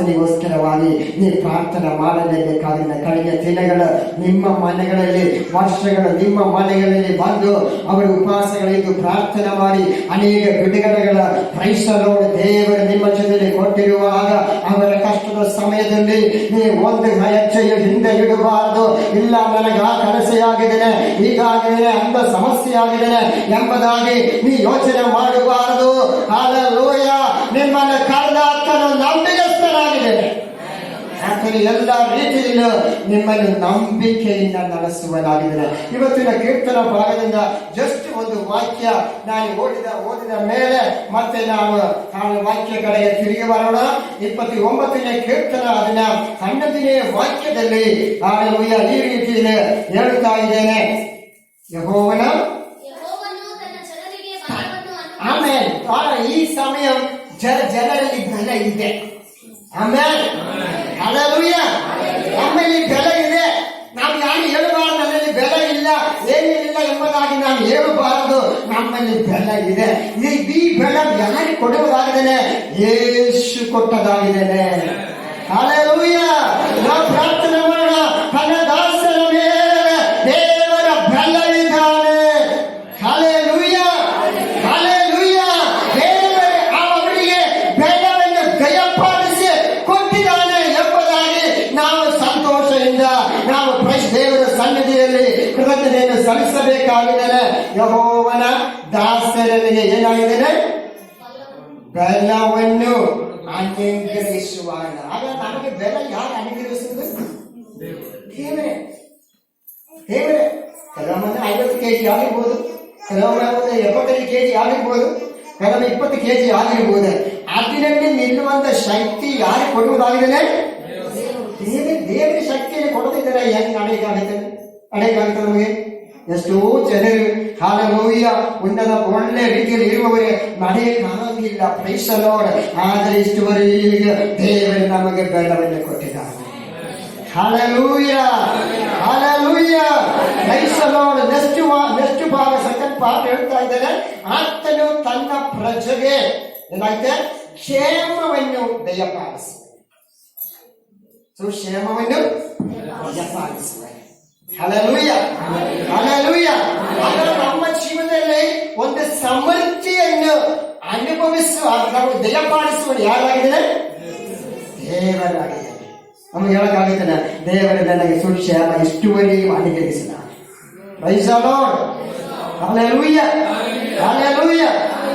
ದಾಸನಿಗೋಸ್ಕರವಾಗಿ ನೀವು ಪ್ರಾರ್ಥನೆ ಮಾಡಲೇಬೇಕಾಗಿದೆ. ಕಳೆದ ದಿನಗಳು ನಿಮ್ಮ ಮನೆಗಳಲ್ಲಿ, ವರ್ಷಗಳು ನಿಮ್ಮ ಮನೆಗಳಲ್ಲಿ ಬಂದು ಅವರು ಉಪವಾಸಗಳಿದ್ದು ಪ್ರಾರ್ಥನೆ ಮಾಡಿ ಅನೇಕ ಬಿಡುಗಡೆಗಳ ಪ್ರೈಸಲೋಡು ದೇವರು ನಿಮ್ಮ ಜೊತೆಯಲ್ಲಿ ಕೊಟ್ಟಿರುವಾಗ ಅವರ ಕಷ್ಟದ ಸಮಯದಲ್ಲಿ ನೀವು ಒಂದು ಹೆಜ್ಜೆಯು ಹಿಂದೆ ಇಡಬಾರದು. ಇಲ್ಲ, ನನಗೆ ಆ ಕನಸೆಯಾಗಿದ್ದೇನೆ, ಹೀಗಾಗಿದ್ದೇನೆ, ಅಂತ ಸಮಸ್ಯೆ ಆಗಿದ್ದೇನೆ ಎಂಬುದಾಗಿ ನೀ ಯೋಚನೆ ಮಾಡಬಾರದು. ಹಲ್ಲೆಲೂಯ. ನಿಮ್ಮನ್ನು ಕರೆದ ಆತನು ನಂಬಿಗಸ್ತನಾಗಿದ್ದೇನೆ. ಆತನು ಎಲ್ಲ ರೀತಿಯಲ್ಲೂ ನಿಮ್ಮನ್ನು ನಂಬಿಕೆಯಿಂದ ನಡೆಸುವನಾಗಿದ್ದೇನೆ. ಇವತ್ತಿನ ಕೀರ್ತನ ಭಾಗದಿಂದ ಜಸ್ಟ್ ಒಂದು ವಾಕ್ಯ ನಾನು ಓದಿದ ಮೇಲೆ ಮತ್ತೆ ನಾವು ವಾಕ್ಯ ಕಡೆಗೆ ತಿರುಗಿ ಬರೋಣ. 29ನೇ ಕೀರ್ತನ ಅದನ್ನ 11ನೇ ವಾಕ್ಯದಲ್ಲಿ ಈ ರೀತಿಯಲ್ಲಿ ಹೇಳುತ್ತಾ ಇದ್ದೇನೆ. ಯೆಹೋವನ ಆಮೇಲೆ ಈ ಸಮಯ ಜನರಲ್ಲಿ ಬಲ ಇದೆ. ಆಮೇಲೆ ಹಲ್ಲೆಲೂಯಾ. ನಮ್ಮಲ್ಲಿ ಬೆಲೆ ಇದೆ. ನಾವು ಯಾರು ಹೇಳಬಾರದು ನನ್ನಲ್ಲಿ ಬೆಲೆ ಇಲ್ಲ, ಏನಿಲ್ಲ ಎಂಬುದಾಗಿ ನಾವು ಹೇಳಬಾರದು. ನಮ್ಮಲ್ಲಿ ಬೆಲೆ ಇದೆ. ಈ ಬೆಲೆ ಯಾರಿಗೆ ಕೊಡುವುದಾಗಿದ್ದೇನೆ? ಯೇಸು ಕೊಟ್ಟದಾಗಿದ್ದೇನೆ. ಹಲ್ಲೆಲೂಯಾ. ನಾವು ಪ್ರಾರ್ಥನೆ ಮಾಡೋಣ. ತನ್ನ ದಾಸರ ಮೇಲೆ ದೇವರ ಬೆಲವಿದ್ದಾನೆ. ಹಲ್ಲೆಲೂಯಾ. ಹಲ್ಲೆಲೂಯಾ. ದೇವರೇ ಅವರಿಗೆ ಬೆಲವನ್ನು ದಯಪಾಲಿಸಿ ಕೊಟ್ಟಿದ್ದಾನೆ ಎಂಬುದಾಗಿ ನಾವು ಸಂತೋಷದಿಂದ ನಾವು ದೇವರ ಸನ್ನಿಧಿಯಲ್ಲಿ ಕೃತಜ್ಞತೆಯನ್ನು ಸಲ್ಲಿಸಬೇಕಾಗಿದ್ದೇನೆ. ಯೆಹೋವನ ದಾಸರನಿಗೆ ಏನಾಗಿದ್ದೇನೆ? ಬೆಲವನ್ನು ಅನುಗ್ರಹಿಸುವಾಗ. ಆಗ ನಮಗೆ ಬೆಲೆ ಯಾರು ಅನುಗ್ರಹಿಸುವುದು? ದೇವರೇ. ದೇವರೇ. ಕೆಲವೊಮ್ಮೆ 50 kg ಆಗಿರ್ಬೋದು, ಕೆಲವೊಮ್ಮೆ 75 kg ಆಗಿರ್ಬೋದು, ಕೆಲವೊಮ್ಮೆ 20 kg ಆಗಿರ್ಬೋದು. ಅದರಲ್ಲಿ ನಿಲ್ಲುವಂತ ಶಕ್ತಿ ಯಾರು ಕೊಡುವುದಾಗಿದ್ದೇನೆ? ದೇವರ ಶಕ್ತಿಯನ್ನು ಕೊಡುತ್ತಿದ್ದಾರೆ. ಹೆಂಗ್ ನಡೆಯಕಾಗುತ್ತೆ ನಮಗೆ? ಎಷ್ಟೋ ಜನರು ಹಲ್ಲೆಲೂಯಾ ಉನ್ನತ ಒಳ್ಳೆ ರೀತಿಯಲ್ಲಿ ಇರುವವರೇ ನಡೆಯಕ್ಕಾಗಿಲ್ಲ. Praise the Lord. ಆದರೆ ಇಷ್ಟುವರೆಗೆ ದೇವರು ನಮಗೆ ಬೆಲವನ್ನು ಕೊಟ್ಟಿದ್ದಾರೆ. Hallelujah. Hallelujah. Praise the Lord. Next ಭಾಗ ಸೆಕೆಂಡ್ ಪಾರ್ಟ್ ಹೇಳ್ತಾ ಇದ್ದಾರೆ. ಆತನು ತನ್ನ ಪ್ರಜೆಗೆ ಏನಾಯ್ತೆ? ಕ್ಷೇಮವನ್ನು ದಯಪಾಲಿಸಿ. ಕ್ಷೇಮವನ್ನು ದಯಪಾಲಿಸುವ. ಹಲ್ಲೆಲೂಯಾ. ಹಲ್ಲೆಲೂಯಾ. ನಮ್ಮ ಜೀವನದಲ್ಲಿ ಒಂದು ಸಮೃದ್ಧಿಯನ್ನು ಅನುಭವಿಸುವ, ನಾವು ದಯಪಾಲಿಸುವ ಯಾರಾಗಿದ್ದಾನೆ? ದೇವರಾಗಿದ್ದಾನೆ. ನಮಗೆ ಹೇಳಕ್ಕಾಗುತ್ತಾನೆ, ದೇವರು ನನಗೆ ಸುಕ್ಷೇಮ ಇಷ್ಟುವರೆಗೂ ಅನುಗ್ರಹಿಸಿದ. Praise the Lord. Hallelujah. Hallelujah.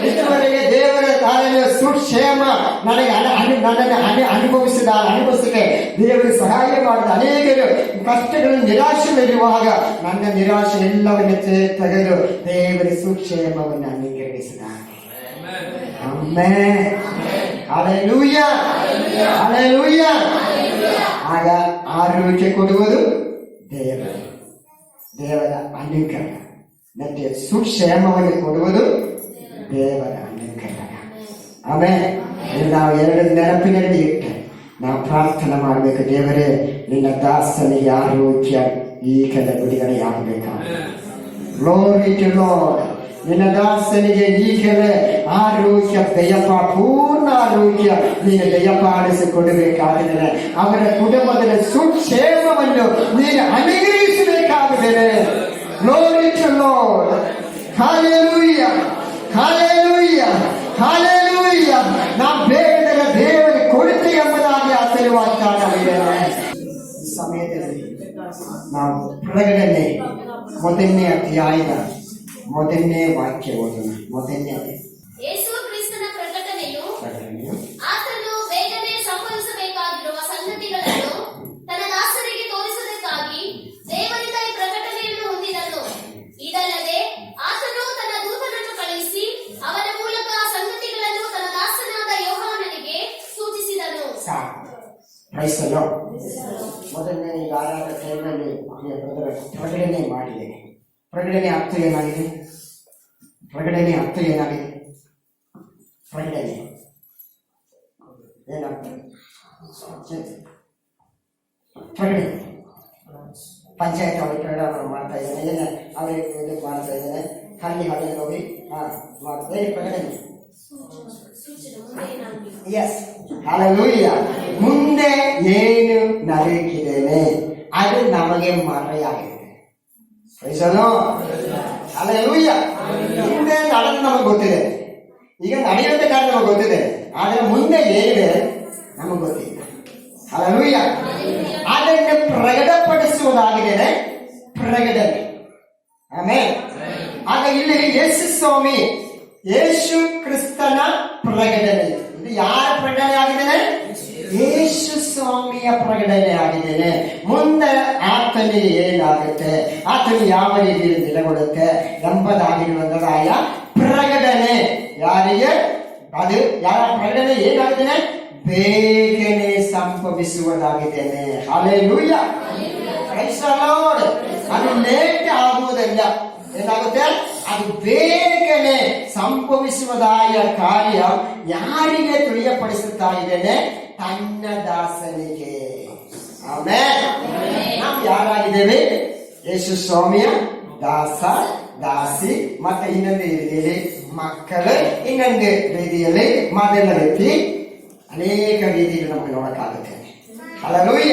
ಇಷ್ಟುವರೆಗೆ ದೇವರ ತಾನೇ ಸುಕ್ಷೇಮ ನನ್ನನ್ನು ಅನುಭವಿಸಕ್ಕೆ ದೇವರು ಸಹಾಯ ಮಾಡಿದ. ಅನೇಕರು ಕಷ್ಟಗಳು ನಿರಾಶೆಯಲ್ಲಿರುವಾಗ ನನ್ನ ನಿರಾಶೆ ಎಲ್ಲವನ್ನ ತೆಗೆದು ದೇವರ ಸುಕ್ಷೇಮವನ್ನು ಅನುಗ್ರಹಿಸಿದ್ದಾನೆ. ಆಮೆನ್. ಹಲ್ಲೆಲೂಯಾ. ಹಲ್ಲೆಲೂಯಾ. ಆಗ ಆರೋಗ್ಯ ಕೊಡುವುದು ದೇವರ ಅನುಗ್ರಹ. ಮತ್ತೆ ಸುಕ್ಷೇಮವನ್ನು ಕೊಡುವುದು ದೇವರ ಅನುಗ್ರಹ. ಆಮೇಲೆ ನಾವು ಎರಡು ನೆನಪಿನಲ್ಲಿ ಇಟ್ಟರೆ ನಾವು ಪ್ರಾರ್ಥನೆ ಮಾಡಬೇಕು. ದೇವರೇ, ನಿನ್ನ ದಾಸನಿಗೆ ಆರೋಗ್ಯ ಈಗಲ ಬಿಡುಗಡೆಯಾಗಬೇಕಾಗಿದೆ. Glory to Lord. ನಿನ್ನ ದಾಸನಿಗೆ ಈಗಲೇ ಆರೋಗ್ಯ ಪೂರ್ಣ ಆರೋಗ್ಯ ನೀನು ದಯಪಾಲಿಸಿ ಕೊಡಬೇಕಾಗಿದ್ದೇನೆ. ಅವರ ಕುಟುಂಬದ ಸುಕ್ಷೇಮವನ್ನು ನೀನು ಅನುಗ್ರಹಿಸಬೇಕಾಗಿದ್ದೇನೆ. Glory to Lord. Hallelujah. Hallelujah. Hallelujah. ನಾವು ಬೇಡದ ದೇವರ ಕೊಡುತ್ತೆ ಎಂಬುದಾಗಿ ಆಶೀರ್ವಾದ. ಈ ಸಮಯದಲ್ಲಿ ನಾವು ಪ್ರಕಟಣೆ ಮೊದಲನೇ ಅಧ್ಯಾಯದ ಮೊದಲನೇ ವಾಕ್ಯ ಓದೋಣ. ಮೊದಲನೇ ಯೇಸು ಕ್ರಿಸ್ತನ ಪ್ರಕಟಣೆಯು ಆತನು ಬೇಗನೆ ಸಂಭವಿಸಬೇಕಾಗಿರುವ ಸಂಗತಿಗಳನ್ನು ತನ್ನ ದಾಸರಿಗೆ ತೋರಿಸುವುದಕ್ಕಾಗಿ ದೇವರಿಂದ ಈ ಪ್ರಕಟಣೆಯನ್ನು ಹೊಂದಿದನು. ಇದಲ್ಲದೆ ಆತನು ತನ್ನ ದೂತನನ್ನು ಕಳುಹಿಸಿ ಅವನ ಮೂಲಕ ಸಂಗತಿಗಳನ್ನು ತನ್ನ ದಾಸನಾದ ಯೋಹಾನನಿಗೆ ಸೂಚಿಸಿದನು. ಮೊದಲನೇ ಆರಾಧ ಟೈಮ್ನಲ್ಲಿ ಪ್ರಕಟಣೆ ಮಾಡಿದ್ದೇನೆ. ಪ್ರಕಟಣೆ ಅರ್ಥ ಏನಾಗಿದೆ? ಪ್ರಕಟಣೆ ಅರ್ಥ ಏನಾಗಿದೆ? ಪ್ರಕಟಣೆ ಏನರ್ಥ? ಪ್ರಕಟಣೆ ಪಂಚಾಯತ್ ಅವ್ರಿಗೆ ಪ್ರಕಟಣೆ ಮಾಡ್ತಾ ಇದ್ದೇನೆ, ಅವರಿಗೆ ಇದು ಮಾಡ್ತಾ ಇದ್ದೇನೆ, ಹಳ್ಳಿ ಹೋಗಿ ಮಾಡ್ತಾ ಪ್ರಕಟಣೆ. Yes, hallelujah. ಮುಂದೆ ಏನು ನಡೆಯುತ್ತಿದ್ದೇನೆ ಅದು ನಮಗೆ ಮರೆಯಾಗಿದೆ. ಹಲ್ಲೆಲೂಯ. ಹಿಂದೆ ನಡೆದು ನಮಗೆ ಗೊತ್ತಿದೆ, ಈಗ ನಡೆಯುವಂತ ಕಾರಣ ನಮಗೆ ಗೊತ್ತಿದೆ, ಆದ್ರೆ ಮುಂದೆ ಏನಿದೆ ನಮಗೆ ಗೊತ್ತಿಲ್ಲ. ಹಲ್ಲೆಲೂಯ. ಅದನ್ನು ಪ್ರಕಟಪಡಿಸುವುದಾಗಿದೆ ಪ್ರಕಟಣೆ. ಆಮೇಲೆ ಆಗ ಇಲ್ಲಿ ಯೇಸು ಸ್ವಾಮಿ ಯೇಸು ಕ್ರಿಸ್ತನ ಪ್ರಕಟಣೆ. ಇದು ಯಾರ ಪ್ರಕಟಣೆ ಆಗಿದ್ದೇನೆ? ಯೇಸು ಸ್ವಾಮಿಯ ಪ್ರಕಟಣೆ ಆಗಿದ್ದೇನೆ. ಮುಂದೆ ಆತನಿಗೆ ಏನಾಗುತ್ತೆ, ಆತನು ಯಾವ ರೀತಿಯಲ್ಲಿ ನಿಲಗೊಳ್ಳುತ್ತೆ ಎಂಬುದಾಗಿರುವಂತದಾಯ ಪ್ರಕಟಣೆ. ಯಾರಿಗೆ ಅದು ಯಾರ ಪ್ರಕಟಣೆ ಏನಾಗಿದ್ದೇನೆ? ಬೇಗನೆ ಸಂಭವಿಸುವುದಾಗಿದ್ದೇನೆ. ಹಲ್ಲೆಲೂಯ. Praise the Lord. ಅದು ಲೇಟ್ ಆಗುವುದಿಲ್ಲ, ಏನಾಗುತ್ತೆ ಅದು ಬೇಗನೆ ಸಂಭವಿಸುವುದಾಯ ಕಾರ್ಯ ಯಾರಿಗೆ ತಿಳಿಯಪಡಿಸುತ್ತಾ ಇದ್ದೇನೆ? ತನ್ನ ದಾಸನಿಗೆ. ಆಮೆನ್. ನಾವು ಯಾರಾಗಿದ್ದೇವೆ? ಯೇಸು ಸ್ವಾಮಿಯ ದಾಸ, ದಾಸಿ. ಮತ್ತೆ ಇನ್ನೊಂದು ರೀತಿಯಲ್ಲಿ ಮಕ್ಕಳು, ಇನ್ನೊಂದು ರೀತಿಯಲ್ಲಿ ಮೊದಲ ರೀತಿ, ಅನೇಕ ರೀತಿಯಲ್ಲಿ ನಮಗೆ ನೋಡಕ್ಕಾಗುತ್ತೆ. ಹಲ್ಲೆಲೂಯ.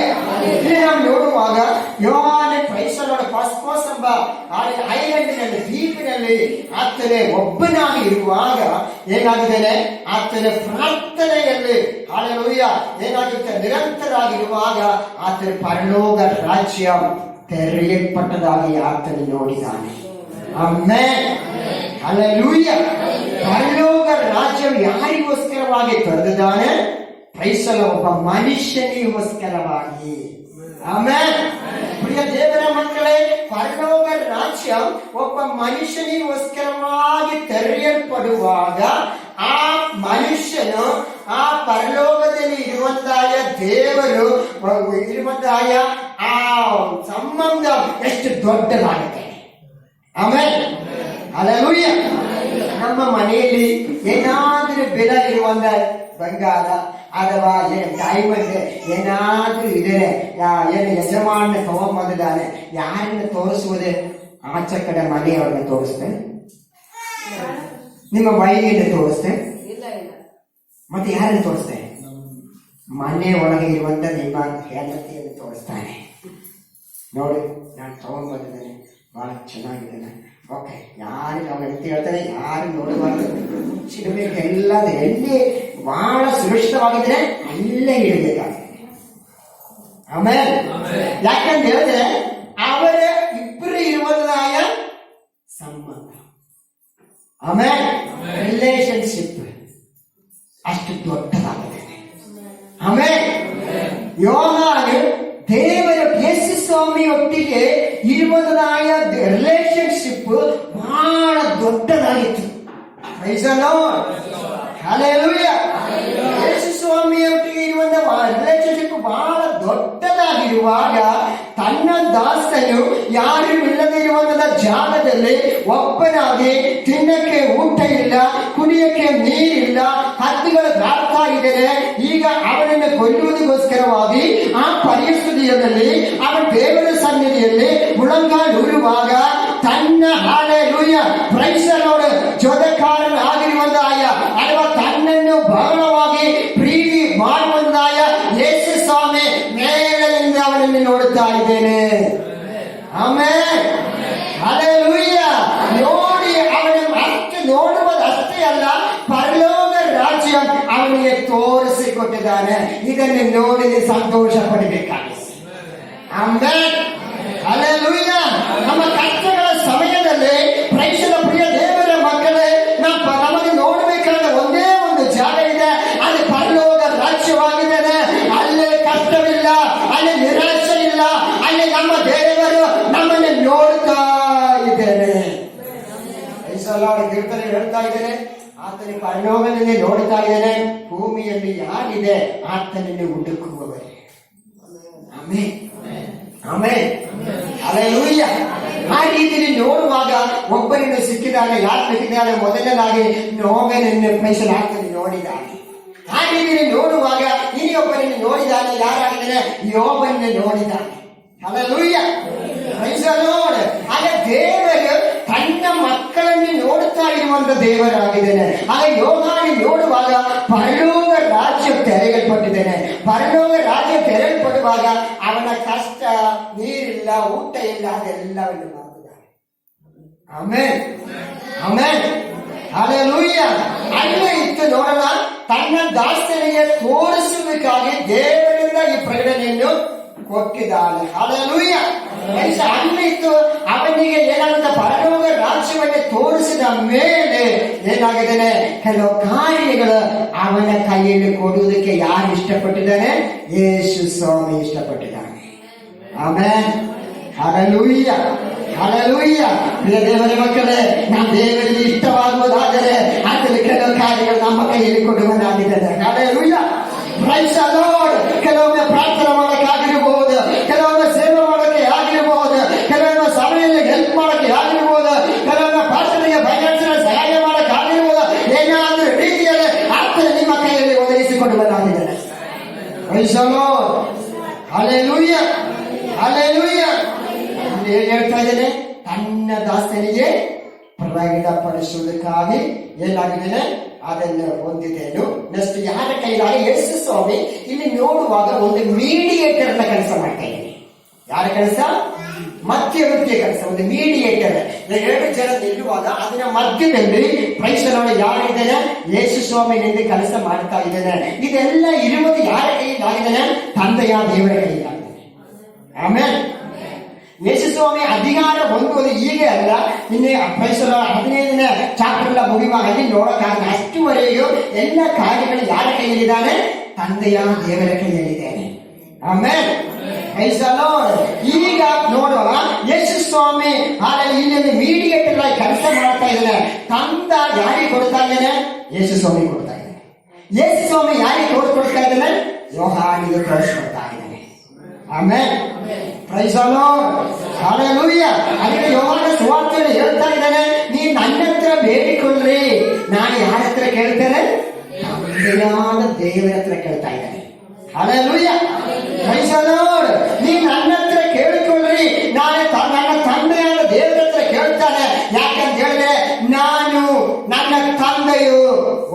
ಇಲ್ಲಿ ನಾವು ನೋಡುವಾಗ ಯೋಹಾನ ಕ್ರೈಸ್ತನ ಪಾಸ್ಪೋಸ್ ಎಂಬ ಐಲ್ಯಾಂಡಿನಲ್ಲಿ, ದ್ವೀಪಿನಲ್ಲಿ ಆತನೇ ಒಬ್ಬನಾಗಿ ಇರುವಾಗ ಏನಾಗಿದ್ದೇನೆ? ಆತನ ಪ್ರಾರ್ಥನೆಯಲ್ಲಿ ಹಲ್ಲೆಲೂಯ ಏನಾಗುತ್ತೆ? ನಿರಂತರಾಗಿರುವಾಗ ಆತನ ಪರಲೋಕ ರಾಜ್ಯ ತೆರೆಯಲ್ಪಟ್ಟದಾಗಿ ಆತನು ನೋಡಿದ್ದಾನೆ. ಆಮೆನ್. ಹಲ್ಲೆಲೂಯ. ಪರಲೋಕ ರಾಜ್ಯವು ಯಾರಿಗೋಸ್ಕರವಾಗಿ ತೆರೆದಿದ್ದಾನೆ? ಕ್ರೈಸ್ತನ ಒಬ್ಬ ಮನುಷ್ಯನಿಗೋಸ್ಕರವಾಗಿ. ಆಮೆನ್. ಪ್ರಿಯ ದೇವರ ಮಕ್ಕಳೇ, ಪರಲೋಕ ರಾಜ್ಯ ಒಬ್ಬ ಮನುಷ್ಯನಿಗೋಸ್ಕರವಾಗಿ ತೆರೆಯಲ್ಪಡುವಾಗ ಆ ಮನುಷ್ಯನು ಆ ಪರಲೋಕದಲ್ಲಿ ಇರುವಂತಹ ದೇವರು ಇರುವಂತಹ ಆ ಸಂಬಂಧ ಎಷ್ಟು ದೊಡ್ಡದಾಗುತ್ತೆ. ಆಮೆನ್. ಹಲ್ಲೆಲೂಯ. ನಮ್ಮ ಮನೆಯಲ್ಲಿ ಏನಾದ್ರೂ ಬೆಲೆ ಇರುವಂತ ಬಂಗಾರ ಅಥವಾ ಡೈಮಂಡ್ ಏನಾದ್ರೂ ಇದ್ರೆ ಏನು ಯಜಮಾನ ತಗೊಂಬಂದಿದ್ದಾನೆ, ಯಾರನ್ನ ತೋರಿಸುವುದೇ? ಆಚೆ ಕಡೆ ಮನೆಯವ್ರನ್ನ ತೋರಿಸ್ತೇನೆ, ನಿಮ್ಮ ವೈಲಿಯನ್ನು ತೋರಿಸ್ತೇನೆ, ಮತ್ತೆ ಯಾರನ್ನು ತೋರಿಸ್ತೇನೆ? ಮನೆ ಒಳಗೆ ಇರುವಂತ ನಿಮ್ಮ ಹೆಂಡತಿಯನ್ನು ತೋರಿಸ್ತಾನೆ. ನೋಡಿ, ನಾನು ತಗೊಂಡ್ಬಂದಿದ್ದೇನೆ, ಬಹಳ ಚೆನ್ನಾಗಿದ್ದೇನೆ. ಓಕೆ, ಯಾರು ನಾವು ಹೆಂಡತಿ ಹೇಳ್ತಾರೆ, ಯಾರು ನೋಡಬಾರ್ದು, ಮುಚ್ಚಿಡಬೇಕು. ಎಲ್ಲ ಎಲ್ಲಿ ಬಹಳ ಸುರಕ್ಷಿತವಾಗಿದ್ರೆ ಅಲ್ಲೇ ಇಡಬೇಕಾಗಿದೆ. ಆಮೇಲೆ ಯಾಕಂತ ಹೇಳಿದ್ರೆ ಅವರ ಇಬ್ಬರು ಇರುವುದಾಯ ಸಂಬಂಧ, ಆಮೇಲೆ ರಿಲೇಶನ್ಶಿಪ್ ಅಷ್ಟು ದೊಡ್ಡದಾಗಿದೆ. ಆಮೇಲೆ ಯೋಹಾನು ದೇವರ ಯೇಸು ಸ್ವಾಮಿ ಒಟ್ಟಿಗೆ ಇರುವುದಾಯ ರಿಲೇಶನ್ಶಿಪ್ ಬಹಳ ದೊಡ್ಡದಾಗಿತ್ತು. Praise the Lord. Hallelujah. Yesu ಸ್ವಾಮಿಯ ಒಟ್ಟಿಗೆ ಇರುವಂತಹ ರಿಲೇಶನ್ಶಿಪ್ ಬಹಳ ದೊಡ್ಡದಾಗಿರುವಾಗ ತನ್ನ ದಾಸನು ಯಾರು ಇಲ್ಲದೆ ಇರುವಂತಹ ಜಾಗದಲ್ಲಿ ಒಬ್ಬನಾಗಿ ತಿನ್ನಕ್ಕೆ ಊಟ ಇಲ್ಲ, ಕುಡಿಯಕ್ಕೆ ನೀರಿಲ್ಲ, ಹದ್ದುಗಳು ದಾಟ್ತಾ ಇದ್ದಾರೆ. ಈಗ ಅವನನ್ನು ಕೊಲ್ಲುವುದಕ್ಕೋಸ್ಕರವಾಗಿ ಆ ಪರಿಸ್ಥಿತಿಯಲ್ಲಿ ಅವನ ದೇವರ ಸನ್ನಿಧಿಯಲ್ಲಿ ಮುಳಂಗಾಲೂರುವಾಗ ತನ್ನ ಹಲ್ಲೆಲೂಯ ಪ್ರೈಸ್ ದಿ ಲಾರ್ಡ್ ಜೊತೆಕಾರನ ಆಗಿರುವಂತಾಯ ಅಥವಾ ತನ್ನನ್ನು ಬಹಳವಾಗಿ ಪ್ರೀತಿ ಮಾಡುವಂತಾಯ ಯೇಸು ಸ್ವಾಮಿ ಮೇಲಿನಿಂದ ಅವನನ್ನು ನೋಡುತ್ತಾ ಇದ್ದೇನೆ. ಆಮೆನ್. ಹಲ್ಲೆಲೂಯ. ನೋಡಿ, ಅವನ ಅಷ್ಟು ನೋಡುವುದಷ್ಟೇ ಅಲ್ಲ, ಪರಲೋಕ ರಾಜ್ಯ ಅವನಿಗೆ ತೋರಿಸಿಕೊಟ್ಟಿದ್ದಾನೆ. ಇದನ್ನು ನೋಡಿ ಸಂತೋಷ ಪಡಬೇಕಾಗಿದೆ. ಆಮೆನ್. ಹಲ್ಲೆಲೂಯ. ನಮ್ಮ ಕಷ್ಟಗಳ ಸಮಯದಲ್ಲಿ ಪ್ರೈಸಲ ಪ್ರಿಯ ದೇವರ ಮಕ್ಕಳೇ, ನಮಗೆ ನೋಡಬೇಕಾದ ಒಂದೇ ಒಂದು ಜಾಗ ಇದೆ, ಅಲ್ಲಿ ಪರಲೋಕ ರಾಜ್ಯವಾಗಿದೆ. ಅಲ್ಲಿ ಕಷ್ಟವಿಲ್ಲ, ಅಲ್ಲಿ ನಿರಾಶೆ ಇಲ್ಲ, ಅಲ್ಲಿ ನಮ್ಮ ದೇವರು ನಮ್ಮನ್ನು ನೋಡ್ತಾ ಇದ್ದೇನೆ. ಕೀರ್ತನೆ ಹೇಳ್ತಾ ಇದ್ದೇನೆ, ಆತನ ಪರಲೋಕದಲ್ಲಿ ನೋಡ್ತಾ ಇದ್ದೇನೆ, ಭೂಮಿಯಲ್ಲಿ ಯಾರಿದೆ ಆತನನ್ನು ಹುಡುಕುವವರೇ. ಆಮೆನ್. ಆಮೆನ್. ಹಲ್ಲೆಲೂಯ. ಆ ರೀತಿಯಲ್ಲಿ ನೋಡುವಾಗ ಒಬ್ಬರನ್ನು ಸಿಕ್ಕಿದಾಗ ಯಾರು ಸಿಕ್ಕಿದಾಗ ಮೊದಲನಾಗಿ ನೋಗನನ್ನು ಆತನು ನೋಡಿದ್ದಾನೆ. ಆ ರೀತಿಯಲ್ಲಿ ನೋಡುವಾಗ ಇನ್ನೊಬ್ಬರನ್ನು ನೋಡಿದಾನೆ, ಯಾರಾಗಿದ್ದಾನೆ? ಯೋಬನ್ನು ನೋಡಿದ್ದಾನೆ. ಹಲ್ಲೆಲೂಯ. Praise the Lord. ಆಗ ದೇವರು ತನ್ನ ಮಕ್ಕಳನ್ನು ನೋಡುತ್ತಾ ಇರುವಂತ ದೇವರಾಗಿದ್ದೇನೆ. ಆಗ ಯೋಹಾನಿ ನೋಡುವಾಗ ಪರಲೋಕ ರಾಜ್ಯ ತೆರೆಯಲ್ಪಟ್ಟಿದ್ದೇನೆ. ಪರಲೋಕ ರಾಜ್ಯ ತೆರೆಯಲ್ಪಡುವಾಗ ಅವನ ಕಷ್ಟ, ನೀರಿಲ್ಲ, ಊಟ ಇಲ್ಲ, ಅದೆಲ್ಲವನ್ನು ಮಾಡ್ತಿದ್ದಾನೆ. Amen, amen, hallelujah. ಅಲ್ಲೇ ಇತ್ತು ನೋಡೋಣ, ತನ್ನ ದಾಸನಿಗೆ ತೋರಿಸಬೇಕಾಗಿ ದೇವರಿಂದ ಈ ಪ್ರಕಟಣೆಯನ್ನು ಕೊಟ್ಟಿದ್ದಾನೆ. ಹಲ್ಲೆಲೂಯಾ. ಅಲ್ಲಿತ್ತು ಅವನಿಗೆ ಏನಾಗುತ್ತೆ, ಪರಲೋಕ ರಾಜ್ಯವನ್ನೇ ತೋರಿಸಿದ ಮೇಲೆ ಏನಾಗಿದ್ದಾನೆ, ಕೆಲವು ಕಾರ್ಯಗಳು ಅವನ ಕೈಯಲ್ಲಿ ಕೊಡುವುದಕ್ಕೆ ಯಾರು ಇಷ್ಟಪಟ್ಟಿದ್ದಾನೆ? ಯೇಸು ಸ್ವಾಮಿ ಇಷ್ಟಪಟ್ಟಿದ್ದಾನೆ. Amen, hallelujah, hallelujah. ಪ್ರಿಯ ದೇವರ ಮಕ್ಕಳೇ, ನಾವು ದೇವರಿಗೆ ಇಷ್ಟವಾಗುವುದಾದರೆ ಆತನ ಕೆಲವು ಕಾರ್ಯಗಳು ನಮ್ಮ ಕೈಯಲ್ಲಿ ಕೊಡುವನಾಗಿದ್ದಾನೆ. Hallelujah, praise the Lord. ಕೆಲವೊಮ್ಮೆ ಪ್ರಾರ್ಥನೆ ಮಾಡೋಕ್ಕಾಗಿರ್ಬಹುದು, ಕೆಲವೊಮ್ಮೆ ಸೇವೆ ಮಾಡೋಕ್ಕೆ ಆಗಿರ್ಬಹುದು, ಕೆಲವೊಮ್ಮೆ ಸಭೆಯಲ್ಲಿ ಹೆಲ್ಪ್ ಮಾಡೋಕ್ಕೆ ಆಗಿರ್ಬಹುದು, ಕೆಲವೊಮ್ಮೆ ಪ್ರಾರ್ಥನೆಗೆ ಫೈನಾನ್ಸಿಯಲ್ ಸಹಾಯ ಮಾಡೋಕ್ಕೆ ಆಗಿರ್ಬಹುದು. ಏನಾದರೂ ರೀತಿಯಲ್ಲಿ ಆತನ ನಿಮ್ಮ ಕೈಯಲ್ಲಿ ಒದಗಿಸಿಕೊಡುವನಾಗಿದ್ದಾನೆ. Praise the Lord, hallelujah, hallelujah. ಏನ್ ಹೇಳ್ತಾ ಇದ್ದೇನೆ, ತನ್ನ ದಾಸನಿಗೆ ಪ್ರಕಟಪಡಿಸುವುದಕ್ಕಾಗಿ ಏನಾಗಿದ್ದೇನೆ ಅದನ್ನು ಹೊಂದಿದ್ದೇನು. ನೆಕ್ಸ್ಟ್ ಯಾರ ಕೈಲಾಗಿ? ಯೇಸು ಸ್ವಾಮಿ ಇಲ್ಲಿ ನೋಡುವಾಗ ಒಂದು ಮೀಡಿಯೇಟರ್ ನ ಕೆಲಸ ಮಾಡ್ತಾ ಇದ್ದೇನೆ. ಯಾರ ಕೆಲಸ? ಮಧ್ಯವರ್ತಿಯ ಕೆಲಸ, ಒಂದು ಮೀಡಿಯೇಟರ್. ಎರಡು ಜನ ನಿಲ್ಲುವಾಗ ಅದರ ಮಧ್ಯದಲ್ಲಿ ಪ್ರೈಸನವಳು ಯಾರಿದ್ದೇನೆ? ಯೇಸು ಸ್ವಾಮಿ ನಿಂದ ಕೆಲಸ ಮಾಡ್ತಾ ಇದ್ದೇನೆ. ಇದೆಲ್ಲ ಇರುವುದು ಯಾರ ಕೈಲಾಗಿದ್ದೇನೆ? ತಂದೆಯ ದೇವರ ಕೈಲಾಗಿದ್ದೇನೆ. ಆಮೇಲೆ ಯೇಸು ಸ್ವಾಮಿ ಅಧಿಕಾರ ಹೊಂದುವುದು ಹೀಗೆ ಅಲ್ಲ. ಇನ್ನೇ ಪ್ರೈಸರ 15ನೇ ಚಾಪ್ಟರ್ ಎಲ್ಲ ಮುಗಿಯುವಾಗ ಅಲ್ಲಿ ನೋಡಕ್ಕಾಗ ಅಷ್ಟುವರೆಗೂ ಎಲ್ಲ ಕಾರ್ಯಗಳು ಯಾರ ಕೈಯಲ್ಲಿದ್ದಾನೆ? ತಂದೆಯ ದೇವರ ಕೈಯಲ್ಲಿದ್ದೇನೆ. ಆಮೇಲೆ ಪ್ರೈಸ್ ದಿ ಲಾರ್ಡ್. ಈಗ ನೋಡುವ ಯೇಸು ಸ್ವಾಮಿ ಇಲ್ಲಿ ಮೀಡಿಯೇಟರ್ ಆಗಿ ಕೆಲಸ ಮಾಡ್ತಾ ಇದ್ದಾನೆ. ತಂದ ಯಾರಿಗೆ ಕೊಡ್ತಾ ಇದ್ದಾನೆ? ಯೇಸು ಸ್ವಾಮಿ ಕೊಡ್ತಾ ಇದ್ದಾನೆ. ಯೇಸು ಸ್ವಾಮಿ ಯಾರಿಗೆ ತೋರಿಸ್ಕೊಡ್ತಾ ಇದ್ದಾನೆ? ಯೋಹಾನಿಗೆ ತೋರಿಸ್ಕೊಡ್ತಾ ಇದ್ದಾನೆ. Amen, praise the Lord, hallelujah. ಅದಕ್ಕೆ ಯೋಹಾನ ಸುವಾರ್ತೆಯಲ್ಲಿ ಹೇಳ್ತಾ ಇದ್ದಾನೆ, ನೀನು ನನ್ನ ಹತ್ರ ಬೇಡಿಕೊಳ್ಳ್ರಿ, ನಾನು ಯಾರ ಹತ್ರ ಕೇಳ್ತೇನೆ? ತಂದೆಯಾದ ದೇವರ ಹತ್ರ ಕೇಳ್ತಾ ಇದ್ದಾನೆ. Hallelujah, praise the Lord. ನೀನು ನನ್ನ ಹತ್ರ ಕೇಳಿಕೊಳ್ಳ್ರಿ, ನಾನು ನನ್ನ ತಂದೆಯಾದ ದೇವರ ಹತ್ರ ಕೇಳ್ತಾನೆ. ಯಾಕಂತ ಹೇಳಿದ್ರೆ ನಾನು ನನ್ನ ತಂದೆಯು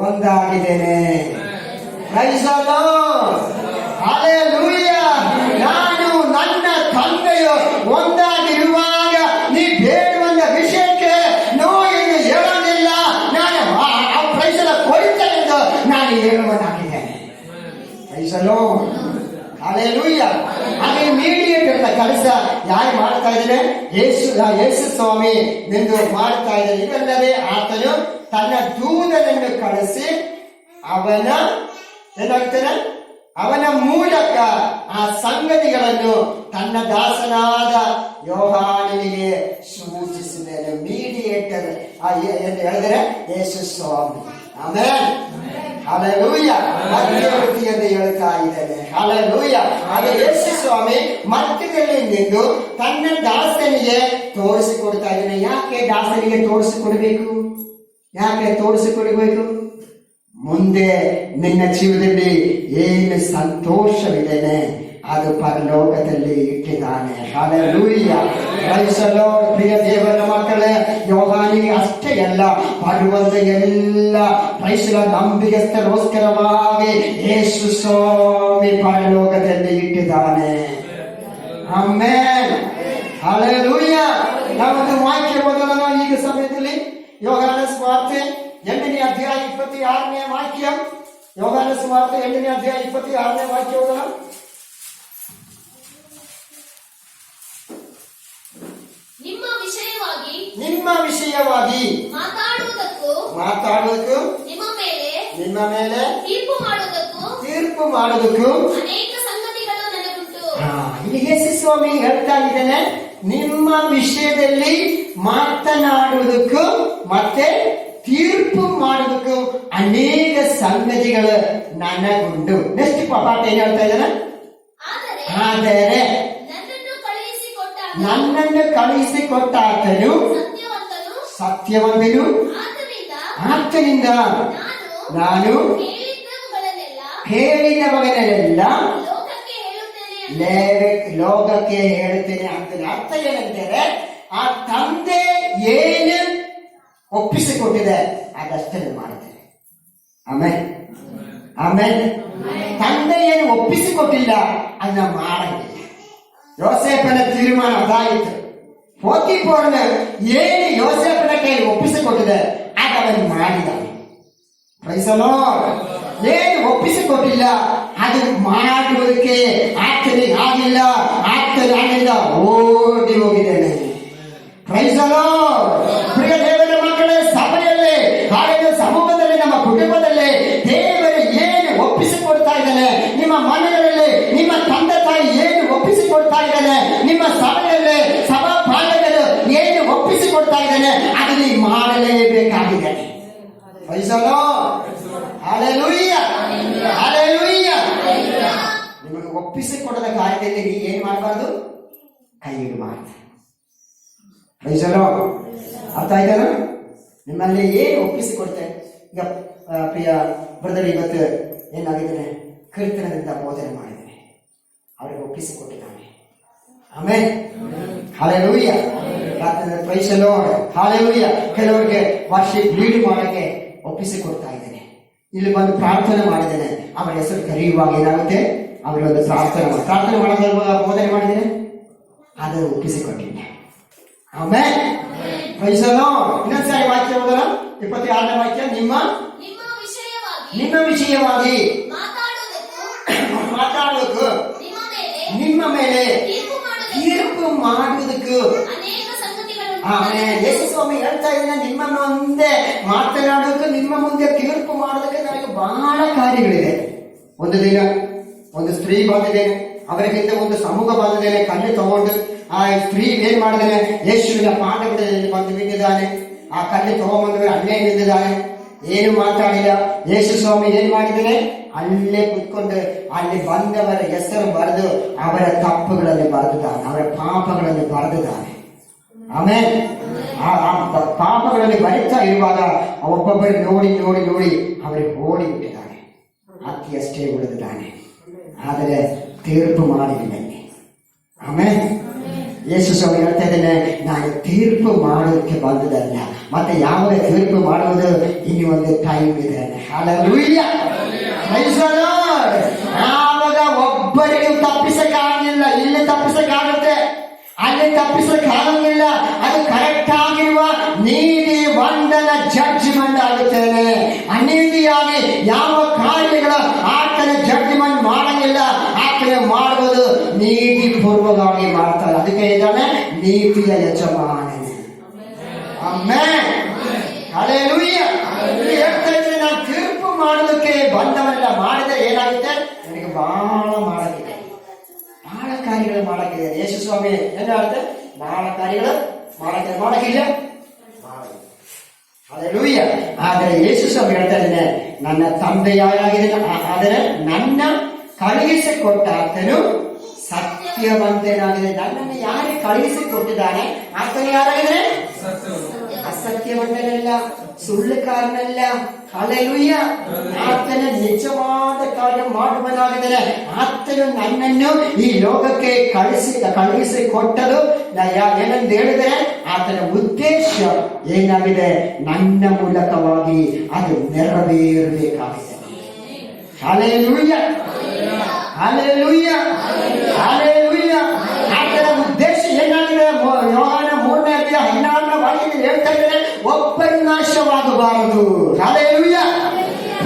ಒಂದಾಗಿದ್ದೇನೆ. Praise the Lord, hallelujah. ನಾನು ನನ್ನ ತಂದೆಯು ಒಂದಾಗಿರುವಾಗ ನೀ ಬೇಡುವಂತ ವಿಷಯಕ್ಕೆ ನೋ ಎಂದು ಹೇಳೋದಿಲ್ಲ. ನಾನು ಆ ಪ್ರೈಸಲ ಕೊಡ್ತೇನೆ ಎಂದು ನಾನು ಹೇಳುವನಾಗಿದ್ದೇನೆ. Praise the Lord, hallelujah. ಹಾಗೆ ಮೀಡಿಯೇಟರ್ ಕೆಲಸ ಯಾರು ಮಾಡ್ತಾ ಇದ್ದಾರೆ? ಯೇಸು ಸ್ವಾಮಿ ಎಂದು ಮಾಡ್ತಾ ಇದ್ದಾರೆ. ಇದಲ್ಲದೆ ಆತನು ತನ್ನ ದೂತನನ್ನು ಕಳಿಸಿ ಅವನ ಏನಾಗ್ತಾನೆ, ಅವನ ಮೂಲಕ ಆ ಸಂಗತಿಗಳನ್ನು ತನ್ನ ದಾಸನಾದ ಯೋಹಾನನಿಗೆ ಸೂಚಿಸಿದನು. ಮೀಡಿಯೇಟರ್ ಎಂದು ಹೇಳಿದರೆ ಯೇಸು ಸ್ವಾಮಿ. Amen, hallelujah. ಮಧ್ಯವರ್ತಿ ಎಂದು ಹೇಳ್ತಾ ಇದ್ದೇನೆ. ಹಲ್ಲೆಲೂಯಾ. ಹಾಗೆ ಯೇಸು ಸ್ವಾಮಿ ಮಧ್ಯದಲ್ಲಿ ನಿಂತು ತನ್ನ ದಾಸನಿಗೆ ತೋರಿಸಿಕೊಡ್ತಾ ಇದ್ದಾನೆ. ಯಾಕೆ ದಾಸನಿಗೆ ತೋರಿಸಿಕೊಡ್ಬೇಕು? ಯಾಕೆ ತೋರಿಸಿಕೊಡ್ಬೇಕು? ಮುಂದೆ ನಿನ್ನ ಜೀವನದಲ್ಲಿ ಏನು ಸಂತೋಷವಿದೆ ಅದು ಪರಲೋಕದಲ್ಲಿ ಇಟ್ಟಿದ್ದಾನೆ. Hallelujah, praise the Lord. ಪ್ರಿಯ ದೇವರ ಮಕ್ಕಳೇ, ಯೋಹಾನಿಗೆ ಅಷ್ಟೇ ಅಲ್ಲ, ಬರುವಂತ ಎಲ್ಲ ಪ್ರೈಸಲ ನಂಬಿಗಸ್ತರೋಸ್ಕರವಾಗಿ ಯೇಸು ಸ್ವಾಮಿ ಪರಲೋಕದಲ್ಲಿ ಇಟ್ಟಿದ್ದಾನೆ. Amen, hallelujah. ನಾವೊಂದು ವಾಕ್ಯ ಓದೋಣ ಈಗ ಸಮಯದಲ್ಲಿ. ಯೋಹಾನ ಸುವಾರ್ತೆ 8ನೇ ಅಧ್ಯಾಯ 26ನೇ ವಾಕ್ಯ. ಯೋಹಾನ ಸುವಾರ್ತೆ 8ನೇ ಅಧ್ಯಾಯ 26ನೇ ವಾಕ್ಯ ಓದೋಣ. ನಿಮ್ಮ ವಿಷಯವಾಗಿ ಮಾತಾಡುವುದಕ್ಕೂ ನಿಮ್ಮ ಮೇಲೆ ತೀರ್ಪು ಮಾಡುವುದಕ್ಕೂ ಅನೇಕ ಸಂಗತಿಗಳು ನನಗುಂಟು. ಇಲ್ಲಿ ಯೇಸು ಸ್ವಾಮಿ ಹೇಳ್ತಾ ಇದ್ದಾನೆ, ನಿಮ್ಮ ವಿಷಯದಲ್ಲಿ ಮಾತನಾಡುವುದಕ್ಕೂ ಮತ್ತೆ ತೀರ್ಪು ಮಾಡುವುದಕ್ಕೂ ಅನೇಕ ಸಂಗತಿಗಳು ನನಗುಂಟು. ನೆಕ್ಸ್ಟ್ ಪಾಠ ಏನ್ ಹೇಳ್ತಾ ಇದ್ದಾನೆ? ಆದರೆ ನನ್ನನ್ನು ಕಳುಹಿಸಿಕೊಟ್ಟಾತನು ಸತ್ಯವಂತನು, ಆತನಿಂದ ನಾನು ಹೇಳಿದವುಗಳನ್ನೆಲ್ಲ ಲೋಕಕ್ಕೆ ಹೇಳುತ್ತೇನೆ ಅಂತಾನೆ. ಅರ್ಥ ಏನಂತಾರೆ, ಆ ತಂದೆ ಏನು ಒಪ್ಪಿಸಿಕೊಟ್ಟಿದೆ ಅದಷ್ಟೇ ಮಾಡುತ್ತೇನೆ. ಆಮೇಲೆ ಆಮೇಲೆ ತಂದೆ ಏನು ಒಪ್ಪಿಸಿಕೊಟ್ಟಿಲ್ಲ ಅದನ್ನ ಮಾಡಂಗಿಲ್ಲ. ಯೋಸೇಫನ ತೀರ್ಮಾನ ಅದಾಯಿತು. ಪೋತಿಫೋರನ ಏನು ಯೋಸೇಫನ ಕೈಯಲ್ಲಿ ಒಪ್ಪಿಸಿಕೊಟ್ಟಿದೆ ಅದನ್ನು ಮಾಡಿದ್ದಾನೆ. Praise the Lord. ಏನು ಒಪ್ಪಿಸಿಕೊಟ್ಟಿಲ್ಲ ಅದು ಮಾಡುವುದಕ್ಕೆ ಆತನಿಗೆ ಆಗಿಲ್ಲ, ಆತನಿಂದ ಓಡಿ ಹೋಗಿದ್ದೇನೆ. Price the Lord. ಪ್ರಿಯ ದೇವರ ಮಕ್ಕಳೇ, ಸಭೆಯಲ್ಲಿ ಹಾಗೆ ಸಮೂಹದಲ್ಲಿ ನಮ್ಮ ಕುಟುಂಬದಲ್ಲಿ ದೇವರು ಏನು ಒಪ್ಪಿಸಿಕೊಡ್ತಾ ಇದ್ದಾನೆ, ನಿಮ್ಮ ಮನೆಗಳಲ್ಲಿ ನಿಮ್ಮ ತಂದೆ ತಾಯಿ ಏನು ಒಪ್ಪಿಸಿಕೊಡ್ತಾ ಇದ್ದಾನೆ, ನಿಮ್ಮ ಸಭೆಯಲ್ಲಿ ಸಭಾ ಪಾಲಕರು ಏನು ಒಪ್ಪಿಸಿಕೊಡ್ತಾ ಇದ್ದಾನೆ ಅದನ್ನು ಮಾಡಲೇಬೇಕಾಗಿದೆ. Praise the Lord. Hallelujah, hallelujah. ನಿಮಗೆ ಒಪ್ಪಿಸಿಕೊಡದ ಕಾರ್ಯದಲ್ಲಿ ನೀವು ಏನು ಮಾಡಬಾರ್ದು, ಕೈ ಇಡಬಾರ್ದು. Price the lord. ಅರ್ಥ ಆಯ್ತಾನ? ನಿಮ್ಮಲ್ಲಿ ಏನು ಒಪ್ಪಿಸಿಕೊಡ್ತೇನೆ. ಈಗ ಪ್ರಿಯ ಬ್ರದರ್ ಇವತ್ತು ಏನಾಗಿದ್ದೇನೆ, ಕೀರ್ತನದಿಂದ ಬೋಧನೆ ಮಾಡಿದ್ದೇನೆ, ಅವರಿಗೆ ಒಪ್ಪಿಸಿಕೊಟ್ಟಿದ್ದಾನೆ. ಆಮೇಲೆ hallelujah. Praise the Lord. Hallelujah. ಕೆಲವರಿಗೆ ವರ್ಷಿಪ್ ಲೀಡ್ ಮಾಡಕ್ಕೆ ಒಪ್ಪಿಸಿಕೊಡ್ತಾ ಇದ್ದೇನೆ. ಇಲ್ಲಿ ಬಂದು ಪ್ರಾರ್ಥನೆ ಮಾಡಿದ್ದೇನೆ, ಅವರ ಹೆಸರು ಕರೆಯುವಾಗ ಏನಾಗುತ್ತೆ, ಅವರಿಗೆ ಒಂದು ಪ್ರಾರ್ಥನೆ ಮಾಡೋದ್ರ ಬೋಧನೆ ಮಾಡಿದ್ದೇನೆ, ಅದನ್ನು ಒಪ್ಪಿಸಿಕೊಟ್ಟಿದ್ದೆ. ಆಮೇಲೆ ಪ್ರೈಸ್ ದಿ ಲಾರ್ಡ್. ಇನ್ನೊಂದ್ಸಾರಿ ವಾಕ್ಯ ಓದೋಣ. 26ನೇ ವಾಕ್ಯ. ನಿಮ್ಮ ವಿಷಯವಾಗಿ ಮಾತಾಡೋದಕ್ಕೂ ನಿಮ್ಮ ಮೇಲೆ ತೀರ್ಪು ಮಾಡುವುದಕ್ಕೂ. ಯೇಸು ಸ್ವಾಮಿ ಹೇಳ್ತಾ ಇದ್ದಾನೆ, ನಿಮ್ಮ ಮುಂದೆ ಮಾತನಾಡೋದಕ್ಕೆ, ನಿಮ್ಮ ಮುಂದೆ ತೀರ್ಪು ಮಾಡೋದಕ್ಕೆ ನನಗೆ ಬಹಳ ಕಾರ್ಯಗಳಿದೆ. ಒಂದು ದಿನ ಒಂದು ಸ್ತ್ರೀ ಬಂದಿದ್ದೇನೆ, ಅವರಿಗಿಂತ ಒಂದು ಸಮೂಹ ಬಂದಿದ್ದೇನೆ, ಕಣ್ಣು ತಗೊಂಡು ಆ ಸ್ತ್ರೀ ಏನ್ ಮಾಡಿದ್ದೇನೆ, ಯೇಸುವಿನ ಪಾದಗಳಲ್ಲಿ ಬಂದು ಬಿದ್ದಿದ್ದಾನೆ. ಆ ಕಣ್ಣು ತಗೊಂಡ್ಬಂದ್ರೆ ಅಲ್ಲೇ ಬಿದ್ದಿದ್ದಾನೆ, ಏನು ಮಾತಾಡಿಲ್ಲ. ಯೇಸು ಸ್ವಾಮಿ ಏನ್ ಮಾಡಿದ್ದೇನೆ, ಅಲ್ಲೇ ಕುತ್ಕೊಂಡು ಅಲ್ಲಿ ಬಂದವರ ಹೆಸರು ಬರೆದು ಅವರ ತಪ್ಪುಗಳಲ್ಲಿ ಬರೆದಿದ್ದಾನೆ, ಅವರ ಪಾಪಗಳಲ್ಲಿ ಬರೆದಿದ್ದಾನೆ. ಆಮೇಲೆ ಆ ಪಾಪಗಳಲ್ಲಿ ಬರೀತಾ ಇರುವಾಗ ಒಬ್ಬೊಬ್ಬರು ನೋಡಿ ನೋಡಿ ನೋಡಿ ಅವರಿಗೆ ಓಡಿ ಬಿಟ್ಟಿದ್ದಾನೆ, ಅತಿಯಷ್ಟೇ ಉಳಿದಿದ್ದಾನೆ. ಆದರೆ ತೀರ್ಪು ಮಾಡಿದ್ದೀನಿ. ಆಮೇಲೆ ಯೇಸು ಸ್ವಾಮಿ ಹೇಳ್ತಾ ಇದ್ದೇನೆ, ನಾನು ತೀರ್ಪು ಮಾಡೋದಕ್ಕೆ ಬಂದದಲ್ಲ, ಮತ್ತೆ ಯಾವಾಗ ತೀರ್ಪು ಮಾಡುವುದು ಇನ್ನು ಒಂದು ಟೈಮ್ ಇದೆ. ಹಲ್ಲೆಲೂಯಾ. Praise the Lord. ಆವಾಗ ಒಬ್ಬರಿಗೂ ತಪ್ಪಿಸಕ್ಕಾಗಿಲ್ಲ. ಇಲ್ಲಿ ತಪ್ಪಿಸಕ್ಕಾಗುತ್ತೆ, ಅಲ್ಲಿ ತಪ್ಪಿಸಕ್ಕಾಗಂಗಿಲ್ಲ. ಅದು ಕರೆಕ್ಟ್ ಆಗಿರುವ ನೀತಿ ವಂದನ ಜಡ್ಜ್ಮೆಂಟ್ ಆಗುತ್ತೇನೆ. ಅನೀತಿಯಾಗಿ ಯಾವ ಕಾರ್ಯಗಳ ಆತನ ಜಡ್ಜ್ಮೆಂಟ್ ಮಾಡಂಗಿಲ್ಲ, ಆತನ ಮಾಡುವುದು ನೀತಿ ಪೂರ್ವಕವಾಗಿ ಮಾಡ್ತಾರೆ. ಅದಕ್ಕೆ ಇದ್ದಾನೆ ನೀತಿಯ ಯಜಮಾನನೇ. ಆಮೆನ್. ಹಲ್ಲೆಲೂಯಾ. ಹೇಳ್ತಾ ಇದ್ರೆ ನಾನು ತೀರ್ಪು ಮಾಡೋದಕ್ಕೆ ಬಂದವನೆಲ್ಲ ಮಾಡಿದ್ರೆ ಏನಾಗುತ್ತೆ, ನನಗೆ ಬಹಳ ಮಾಡಕ್ಕಿದೆ, ಬಹಳ ಕಾರ್ಯಗಳು ಮಾಡಕ್ಕಿದೆ. ಯೇಸು ಸ್ವಾಮಿ ಏನಾಗುತ್ತೆ, ಬಹಳ ಕಾರ್ಯಗಳು ಮಾಡಕ್ಕಿಲ್ಲ. ಹಲ್ಲೆಲೂಯಾ. ಆದರೆ ಯೇಸು ಸ್ವಾಮಿ ಹೇಳ್ತಾ ಇದ್ದೇನೆ, ನನ್ನ ತಂದೆ ಯಾರಾಗಿದ್ದಾನೆ, ಆದರೆ ನನ್ನ ಕಳುಹಿಸಿಕೊಟ್ಟ ಆತನು ಸತ್ಯವಂತನಾಗಿದೆ. ನನ್ನನ್ನು ಯಾರಿಗೆ ಕಳುಹಿಸಿಕೊಟ್ಟಿದ್ದಾನೆ ಆತನು ಯಾರಾಗಿದ್ದಾನೆ, ಅಸತ್ಯವಂತನಲ್ಲ, ಸುಳ್ಳುಕಾರನಲ್ಲ. ಹಲ್ಲೆಲೂಯಾ. ಆತನ ನಿಜವಾದ ಕಾರ್ಯ ಮಾಡುವನಾಗಿದ್ದಾನೆ. ಆತನು ನನ್ನನ್ನು ಈ ಲೋಕಕ್ಕೆ ಕಳುಹಿಸಿಕೊಟ್ಟದು ಏನಂತ ಹೇಳಿದರೆ, ಆತನ ಉದ್ದೇಶ ಏನಾಗಿದೆ, ನನ್ನ ಮೂಲಕವಾಗಿ ಅದು ನೆರವೇರಬೇಕಾಗಿದೆ. Hallelujah, hallelujah, hallelujah. ಆತನ ಉದ್ದೇಶ ಏನಾಗಿದೆ, ಯೋಹಾನ 3:16 ವಾಕ್ಯದಲ್ಲಿ ಹೇಳ್ತಾ ಇದ್ದಾರೆ, ಒಬ್ಬರು ನಾಶವಾಗಬಾರದು. ಹಲ್ಲೆಲೂಯಾ.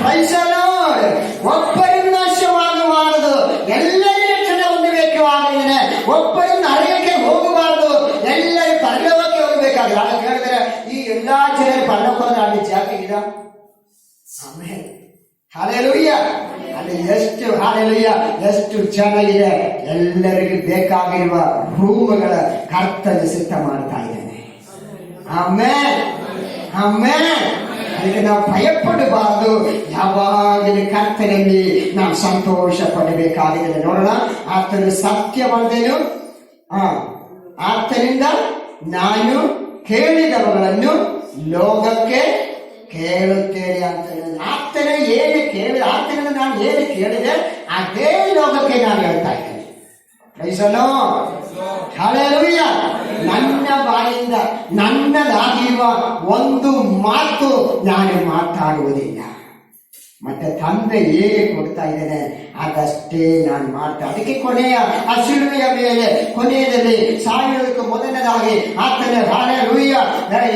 Praise the Lord. ಒಬ್ಬರು ನಾಶವಾಗಬಾರದು, ಎಲ್ಲರೂ ರಕ್ಷಣೆ ಹೊಂದಬೇಕು ಆಗಿದ್ದೇನೆ. ಒಬ್ಬರು ನರಕಕ್ಕೆ ಹೋಗಬಾರದು, ಎಲ್ಲರೂ ಪರಲೋಕಕ್ಕೆ ಹೋಗಬೇಕಾದ್ರೆ. ಆಗ ಹೇಳಿದ್ರೆ ಈ ಎಲ್ಲಾ ಜನರು ಪರಲೋಕ ಹೋದ್ರೆ ಅಲ್ಲಿ ಜಾಗ ಇದೆ. ಆಮೆನ್. ಹಲ್ಲೆಲೂಯಾ. ಅಲ್ಲಿ ಎಷ್ಟು ಜನ ಇದೆ, ಎಲ್ಲರಿಗೂ ಬೇಕಾಗಿರುವ ರೂಮುಗಳ ಕರ್ತನ ಸಿದ್ಧ ಮಾಡ್ತಾ ಇದ್ದಾನೆ. Amen, amen. ಅದಕ್ಕೆ ನಾವು ಭಯಪಡಬಾರದು, ಯಾವಾಗಲೂ ಕರ್ತನಲ್ಲಿ ನಾವು ಸಂತೋಷ ಪಡಬೇಕಾಗಿದೆ. ನೋಡೋಣ, ಆತನು ಸತ್ಯವಂತನು, ಆತನಿಂದ ನಾನು ಕೇಳಿದವುಗಳನ್ನು ಲೋಕಕ್ಕೆ ಕೇಳುತ್ತೇನೆ ಅಂತ. ಆತನ ಏನು ಕೇಳಿದ, ಆತನಿಂದ ನಾನು ಏನು ಕೇಳಿದೆ ಅದೇ ಲೋಕಕ್ಕೆ ನಾನು ಹೇಳ್ತಾ ಇದ್ದೇನೆ. Praise the Lord. Hallelujah. ನನ್ನ ಬಾಯಿಂದ ನನ್ನದಾಗಿರುವ ಒಂದು ಮಾತು ನಾನು ಮಾತಾಡುವುದಿಲ್ಲ. ಮತ್ತೆ ತಂದೆ ಹೇಗೆ ಕೊಡ್ತಾ ಇದ್ದೇನೆ ಅದಷ್ಟೇ ನಾನು ಮಾಡ್ತಾ. ಅದಕ್ಕೆ ಕೊನೆಯ ಆ ಶಿಲುಬೆಯ ಮೇಲೆ ಕೊನೆಯದಲ್ಲಿ ಸಾಯುವುದಕ್ಕೆ ಮೊದಲನೇದಾಗಿ ಆತನೇ ಹಾಲೆಲೂಯ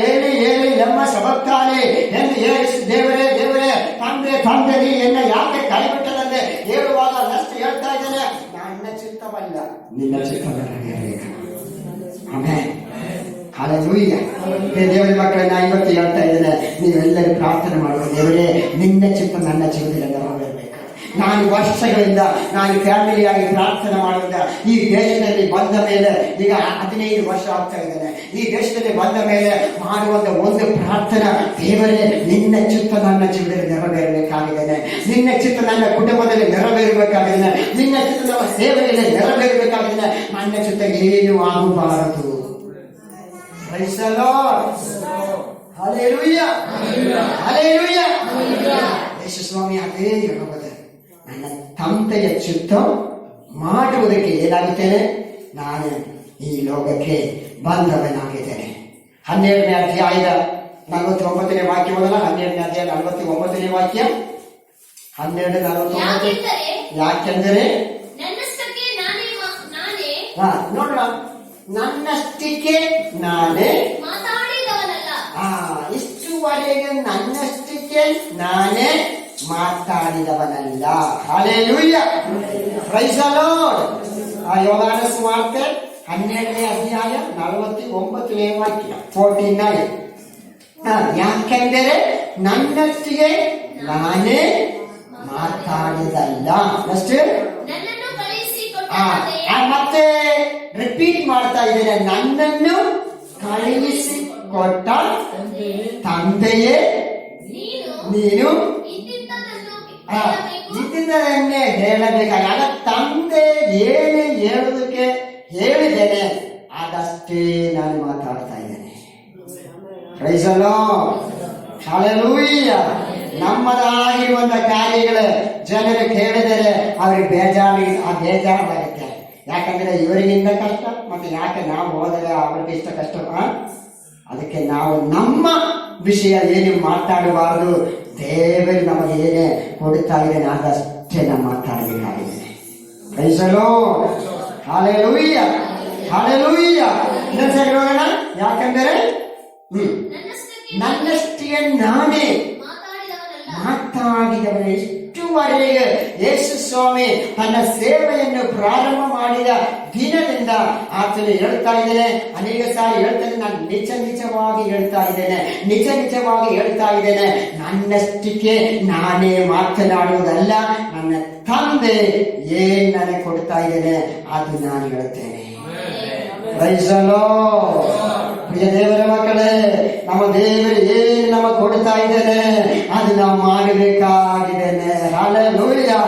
ಹೇಳಿ ಹೇಳಿ ನಮ್ಮ ಸಬಕ್ತಾನೆ ಎಂದು ಹೇಳಿ ದೇವರೇ ದೇವರೇ ತಂದೆ ತಂದೆ ನೀ ಎನ್ನ ಯಾಕೆ ಕೈಬಿಟ್ಟದಂತೆ ಹೇಳುವಾಗ ಅಷ್ಟು ಹೇಳ್ತಾ ಇದ್ದೇನೆ, ನನ್ನ ಚಿತ್ತವಲ್ಲ ನಿನ್ನ ಚಿತ್ತವಲ್ಲ. ಆಮೆನ್. ಹಾಲೆಲೂಯ. ದೇವರ ಮಕ್ಕಳನ್ನ ಇವತ್ತು ಹೇಳ್ತಾ ಇದ್ದೇನೆ, ನೀವೆಲ್ಲರೂ ಪ್ರಾರ್ಥನೆ ಮಾಡುವ, ದೇವರೇ ನಿನ್ನ ಚಿತ್ತ ನನ್ನ ಜೀವನದಲ್ಲಿ ನೆರವೇರಬೇಕು. ನಾನು ವರ್ಷಗಳಿಂದ ನಾನು ಫ್ಯಾಮಿಲಿಯಾಗಿ ಪ್ರಾರ್ಥನೆ ಮಾಡುವುದ ಈ ದೇಶದಲ್ಲಿ ಬಂದ ಮೇಲೆ ಈಗ 15 ವರ್ಷ ಆಗ್ತಾ ಇದ್ದೇನೆ. ಈ ದೇಶದಲ್ಲಿ ಬಂದ ಮೇಲೆ ಮಾಡುವಂತ ಒಂದು ಪ್ರಾರ್ಥನೆ, ದೇವರೇ ನಿನ್ನ ಚಿತ್ತ ನನ್ನ ಜೀವನದಲ್ಲಿ ನೆರವೇರಬೇಕಾಗಿದ್ದೇನೆ, ನಿನ್ನ ಚಿತ್ತ ನನ್ನ ಕುಟುಂಬದಲ್ಲಿ ನೆರವೇರಬೇಕಾಗಿದ್ದೇನೆ, ನಿನ್ನ ಚಿತ್ತ ನಮ್ಮ ಸೇವೆಯಲ್ಲಿ ನೆರವೇರಬೇಕಾಗಿದ್ದೇನೆ, ನನ್ನ ಚಿತ್ತ ಏನು ಆಗಬಾರದು. Praise the Lord. Hallelujah. Hallelujah. ಯೇಸು ಸ್ವಾಮಿ ಅದೇ ಹೇಳುವುದು, ನನ್ನ ತಂದೆಯ ಚಿತ್ತ ಮಾಡುವುದಕ್ಕೆ ಏನಾಗುತ್ತೇನೆ, ನಾನು ಈ ಲೋಕಕ್ಕೆ ಬಂದವನಾಗಿದ್ದೇನೆ. 12ನೇ ಅಧ್ಯಾಯದ 49ನೇ ವಾಕ್ಯ ಓದಲ್ಲ. 12ನೇ ಅಧ್ಯಾಯ 49ನೇ ವಾಕ್ಯ. 12:49. ಯಾಕೆಂದರೆ ನೋಡೋಣ, ನನ್ನಷ್ಟಕ್ಕೆ ನಾನೇ ಮಾತಾಡಿದವನಲ್ಲ. ಇಷ್ಟುವರೆಗೆ ನನ್ನಷ್ಟಕ್ಕೆ ನಾನೇ ಮಾತಾಡಿದವನಲ್ಲ. Hallelujah. Praise the Lord. Yohana ಸುವಾರ್ತೆ 12ನೇ ಅಧ್ಯಾಯ 49ನೇ ವಾಕ್ಯ 49. ಯಾಕೆಂದರೆ ನನ್ನಷ್ಟಕ್ಕೆ ನಾನೇ ಮಾತಾಡಿದಲ್ಲ. ಅಷ್ಟೇ. ಮತ್ತೆ ರಿಪೀಟ್ ಮಾಡ್ತಾ ಇದ್ದೇನೆ, ನನ್ನನ್ನು ಕಳುಹಿಸಿಕೊಟ್ಟ ತಂದೆಯೇ ನೀನು ಇದ್ದಿದ್ದನ್ನೇ ಹೇಳಬೇಕಾಗ ತಂದೆ ಏನು ಹೇಳುವುದಕ್ಕೆ ಹೇಳಿದ್ದೇನೆ ಅದಷ್ಟೇ ನಾನು ಮಾತಾಡ್ತಾ ಇದ್ದೇನೆ. Praise the Lord. ಹಲ್ಲೆಲೂಯಾ. ನಮ್ಮದಾಗಿರುವಂತ ಕಾರ್ಯಗಳು ಜನರು ಕೇಳಿದರೆ ಅವ್ರಿಗೆ ಬೇಜಾರಾಗುತ್ತೆ. ಯಾಕಂದ್ರೆ ಇವರಿಗಿಂತ ಕಷ್ಟ, ಮತ್ತೆ ಯಾಕೆ ನಾವು ಹೋದರೆ ಅವ್ರಿಗೆ ಇಷ್ಟ ಕಷ್ಟ. ಅದಕ್ಕೆ ನಾವು ನಮ್ಮ ವಿಷಯ ಏನು ಮಾತಾಡಬಾರದು. ದೇವರು ನಮಗೆ ಏನೇ ಕೊಡುತ್ತಾ ಇದ್ದೇನೆ ಅದಷ್ಟೇ ನಾವು ಮಾತಾಡಬೇಕಾಗಿದೆ. Praise the Lord. Hallelujah. Hallelujah. ಇನ್ನೊಂದ್ಸರಿ ಹೋಗೋಣ. ಯಾಕಂದರೆ ನನ್ನಷ್ಟಿಗೆ ನಾನೇ ಮಾತಾಡಿದವನು. ಇಷ್ಟುವರೆಗೆ ಯೇಸು ಸ್ವಾಮಿ ತನ್ನ ಸೇವೆಯನ್ನು ಪ್ರಾರಂಭ ಮಾಡಿದ ದಿನದಿಂದ ಆತನು ಹೇಳ್ತಾ ಇದ್ದೇನೆ, ಅನೇಕ ಸಾರಿ ಹೇಳ್ತಾನೆ, ನಾನು ನಿಜವಾಗಿ ಹೇಳ್ತಾ ಇದ್ದೇನೆ, ನಿಜವಾಗಿ ಹೇಳ್ತಾ ಇದ್ದೇನೆ, ನನ್ನಷ್ಟಕ್ಕೆ ನಾನೇ ಮಾತನಾಡುವುದಲ್ಲ, ನನ್ನ ತಂದೆ ಏನ್ ನನಗೆ ಕೊಡ್ತಾ ಇದ್ದೇನೆ ಅದು ನಾನು ಹೇಳ್ತೇನೆ. Price the Lord. ಪ್ರಿಯ ದೇವರ ಮಕ್ಕಳೇ, ನಮ್ಮ ದೇವರು ಏನು ನಮಗೆ ಕೊಡ್ತಾ ಇದ್ದೇನೆ ಅದು ನಾವು ಮಾಡಬೇಕಾಗಿದ್ದೇನೆ. ಹಲ್ಲೆಲೂಯಾ.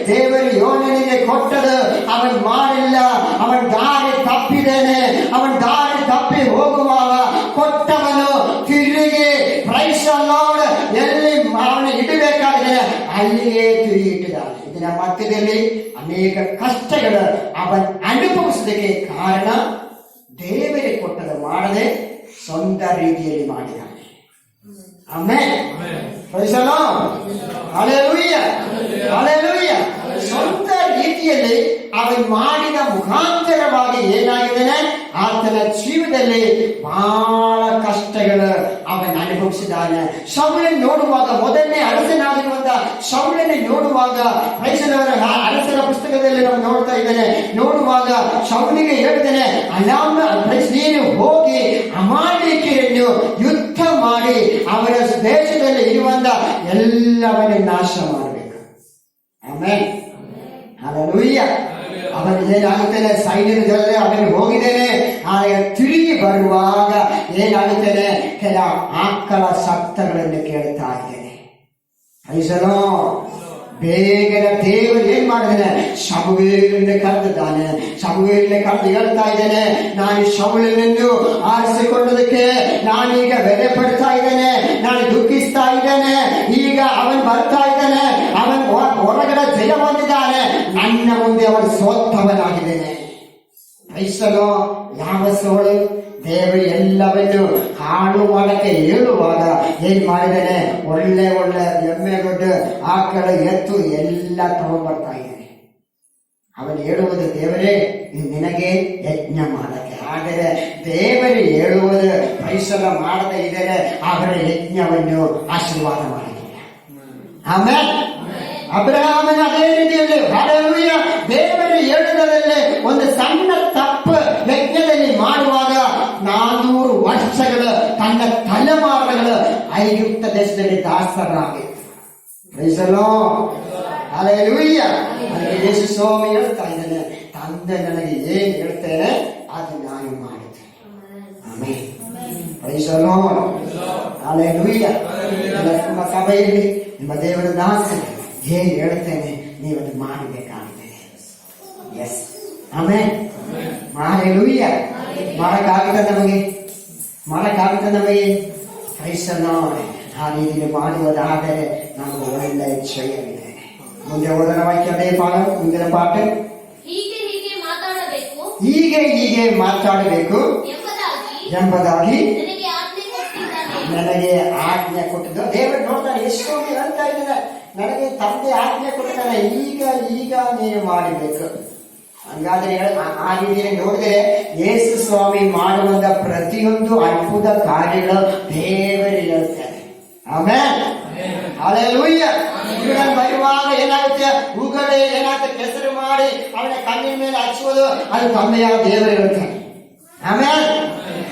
ದೇವರು ಯೋನನಿಗೆ ಕೊಟ್ಟದು ಅವನು ಮಾಡಿಲ್ಲ, ಅವನ ದಾರಿ ತಪ್ಪಿದ್ದೇನೆ. ಅವನ ದಾರಿ ತಪ್ಪಿ ಹೋಗುವಾಗ ಕೊಟ್ಟವನು ತಿರುಗಿ ಪ್ರೈಸ್ ದಿ ಲಾರ್ಡ್ ಎಲ್ಲಿ ಅವನು ಇಡಬೇಕಾಗಿದೆ ಅಲ್ಲಿಯೇ ತಿರುಗಿ ಇಟ್ಟಿದ್ದಾನೆ. ಇದರ ಮಧ್ಯದಲ್ಲಿ ಅನೇಕ ಕಷ್ಟಗಳು ಅವನು ಅನುಭವಿಸೋದಕ್ಕೆ ಕಾರಣ ದೇವರೇ ಕೊಟ್ಟದ ಮಾಡದೆ ಸ್ವಂತ ರೀತಿಯಲ್ಲಿ ಮಾಡಿದ್ದಾನೆ. Amen. Praise the Lord. Hallelujah. Hallelujah. ಸ್ವಂತ ರೀತಿಯಲ್ಲಿ ಅವನು ಮಾಡಿದ ಮುಖಾಂತರವಾಗಿ ಏನಾಗಿದ್ದಾನೆ, ಆತನ ಜೀವನದಲ್ಲಿ ಬಹಳ ಕಷ್ಟಗಳು ಅವನು ಅನುಭವಿಸಿದ್ದಾನೆ. ಸೌಲನ್ನು ನೋಡುವಾಗ, ಮೊದಲನೇ ಅರಸನಾಗಿರುವಂತ ಸೌಲನ್ನು ನೋಡುವಾಗ, ಅರಸನ ಪುಸ್ತಕದಲ್ಲಿ ನಾವು ನೋಡ್ತಾ ಇದ್ದೇನೆ, ನೋಡುವಾಗ ಸೌಲಿಗೆ ಹೇಳ್ತಾನೆ, ನೀನು ಹೋಗಿ ಅಮಾಲೇಕ್ಯರನ್ನು ಯುದ್ಧ ಮಾಡಿ ಅವರ ದೇಶದಲ್ಲಿ ಇರುವಂತ ಎಲ್ಲವನ್ನೂ ನಾಶ ಮಾಡಬೇಕು. ಆಮೆನ್. ಹಲ್ಲೆಲೂಯಾ. ಅವನಿಗೆ ಏನಾಗುತ್ತೇನೆ, ಸೈನ್ಯದ ಜೊತೆ ಅವನಿಗೆ ಹೋಗಿದ್ದೇನೆ. ಆಗ ತಿರುಗಿ ಬರುವಾಗ ಏನಾಗುತ್ತೇನೆ, ಕೆಲ ಆಕಳ ಶಬ್ದಗಳನ್ನು ಕೇಳ್ತಾ ಇದ್ದೇನೆ. Praise the Lord. ಬೇಗನೆ ದೇವರು ಏನ್ ಮಾಡಿದ್ದಾನೆ, ಸಮುವೇಲನನ್ನು ಕರೆದಿದ್ದಾನೆ. ಸಮುವೇಲನ ಕರೆದು ಹೇಳ್ತಾ ಇದ್ದೇನೆ, ನಾನು ಸೌಲನನ್ನು ಆರಿಸಿಕೊಳ್ಳೋದಕ್ಕೆ ನಾನೀಗ ಬೆಲೆ ಪಡ್ತಾ ಇದ್ದೇನೆ, ನಾನು ದುಃಖಿಸ್ತಾ ಇದ್ದೇನೆ. ಈಗ ಅವನ್ ಬರ್ತಾ ಇದ್ದಾನೆ, ಅವನ್ ಹೊರಗಡೆ ಜಯ ಹೊಂದಿದ್ದಾನೆ, ನನ್ನ ಮುಂದೆ ಅವನು ಸೋತವನಾಗಿದ್ದೇನೆ. ಕ್ರೈಸ್ತನು ಯಾವ ಸೋಳು? ದೇವರು ಎಲ್ಲವನ್ನು ಹಾಳು ಮಾಡಕ್ಕೆ ಹೇಳುವಾಗ ಏನ್ ಮಾಡಿದ್ದಾನೆ? ಒಳ್ಳೆ ಒಳ್ಳೆ ಎಮ್ಮೆಗೊಡ್ಡು ಆಕಳ ಎತ್ತು ಎಲ್ಲ ತಗೊಂಡ್ಬರ್ತಾ ಇದ್ದಾನೆ. ಅವನು ಹೇಳುವುದು, ದೇವರೇ ಇದು ನಿನಗೆ ಯಜ್ಞ ಮಾಡಕ್ಕೆ. ಆದರೆ ದೇವರು ಹೇಳುವುದು ಕ್ರೈಸ್ತನ ಮಾಡದೇ ಇದ್ದರೆ ಅವರ ಯಜ್ಞವನ್ನು ಆಶೀರ್ವಾದ ಮಾಡಲಿಲ್ಲ. ಆಮೇಲೆ ಅಬ್ರಹಾಮನ ಅದೇ ರೀತಿಯಲ್ಲಿ ಹಾಲೆಲೂಯ ದೇವರು ಹೇಳುವುದರಲ್ಲಿ ಒಂದು ಸಣ್ಣ ತಪ್ಪು ಯಜ್ಞದಲ್ಲಿ ಮಾಡುವಾಗ 400 ವರ್ಷಗಳು ತನ್ನ ತಲೆಮಾರುಗಳು ಐಗುಪ್ತ ದೇಶದಲ್ಲಿ ದಾಸರಾಗಿತ್ತು. ಹಾಲೆಲೂಯ. ಅದಕ್ಕೆ ಯೇಸು ಸ್ವಾಮಿ ಹೇಳ್ತಾ ಇದ್ದಾನೆ, ತಂದೆ ನನಗೆ ಏನ್ ಹೇಳ್ತೇನೆ ಅದು ನಾನು ಮಾಡುತ್ತೇನೆ. Amen. Praise the Lord. Hallelujah. ನಿಮ್ಮ ಸಭೆಯಲ್ಲಿ ನಿಮ್ಮ ದೇವರ ದಾಸರು ಏನ್ ಹೇಳ್ತೇನೆ ನೀವು ಅದು ಮಾಡಬೇಕಾಗಿದೆ. ಎಸ್. ಆಮೆನ್. ಹಾಲೆಲೂಯ. ಮಾಡಕ್ಕಾಗುತ್ತ ನಮಗೆ ಪ್ರೈಸ್ ದಿ ಲಾರ್ಡ್. ಆ ರೀತಿ ಮಾಡುವುದಾದರೆ ನಮಗೆ ಒಳ್ಳೆಯ ಜಯವಿದೆ. ಮುಂದೆ ಓದನ ವಾಕ್ಯ ಅದೇ ಮುಂದಿನ ಪಾಠ. ಹೀಗೆ ಮಾತಾಡಬೇಕು ಎಂಬುದಾಗಿ ನನಗೆ ಆಜ್ಞೆ ಕೊಟ್ಟಿದ್ದು. ದೇವರು ನೋಡ್ತಾನೆ, ಎಷ್ಟು ಹೇಳ್ತಾ ಇದ್ದಾನೆ, ನನಗೆ ತಂದೆ ಆಜ್ಞೆ ಕೊಡ್ತಾನೆ, ಈಗ ನೀನು ಮಾಡಬೇಕು. ಹಂಗಾದ್ರೆ ಆ ರೀತಿಯಲ್ಲಿ ನೋಡಿದ್ರೆ ಯೇಸು ಸ್ವಾಮಿ ಮಾಡುವಂತ ಪ್ರತಿಯೊಂದು ಅದ್ಭುತ ಕಾರ್ಯಗಳು ದೇವರು ಹೇಳ್ತಾರೆ. ಆಮೇಲೆ ಹಾಲೆಲೂಯ. ಬರುವಾಗ ಏನಾಗುತ್ತೆ? ಉಗಡೆ ಏನಾಗುತ್ತೆ? ಕೆಸರು ಮಾಡಿ ಅವನ ಕಣ್ಣಿನ ಮೇಲೆ ಹಚ್ಚುವುದು ಅದು ತಂದೆಯ ದೇವರು ಹೇಳ್ತಾನೆ. ಆಮೇಲೆ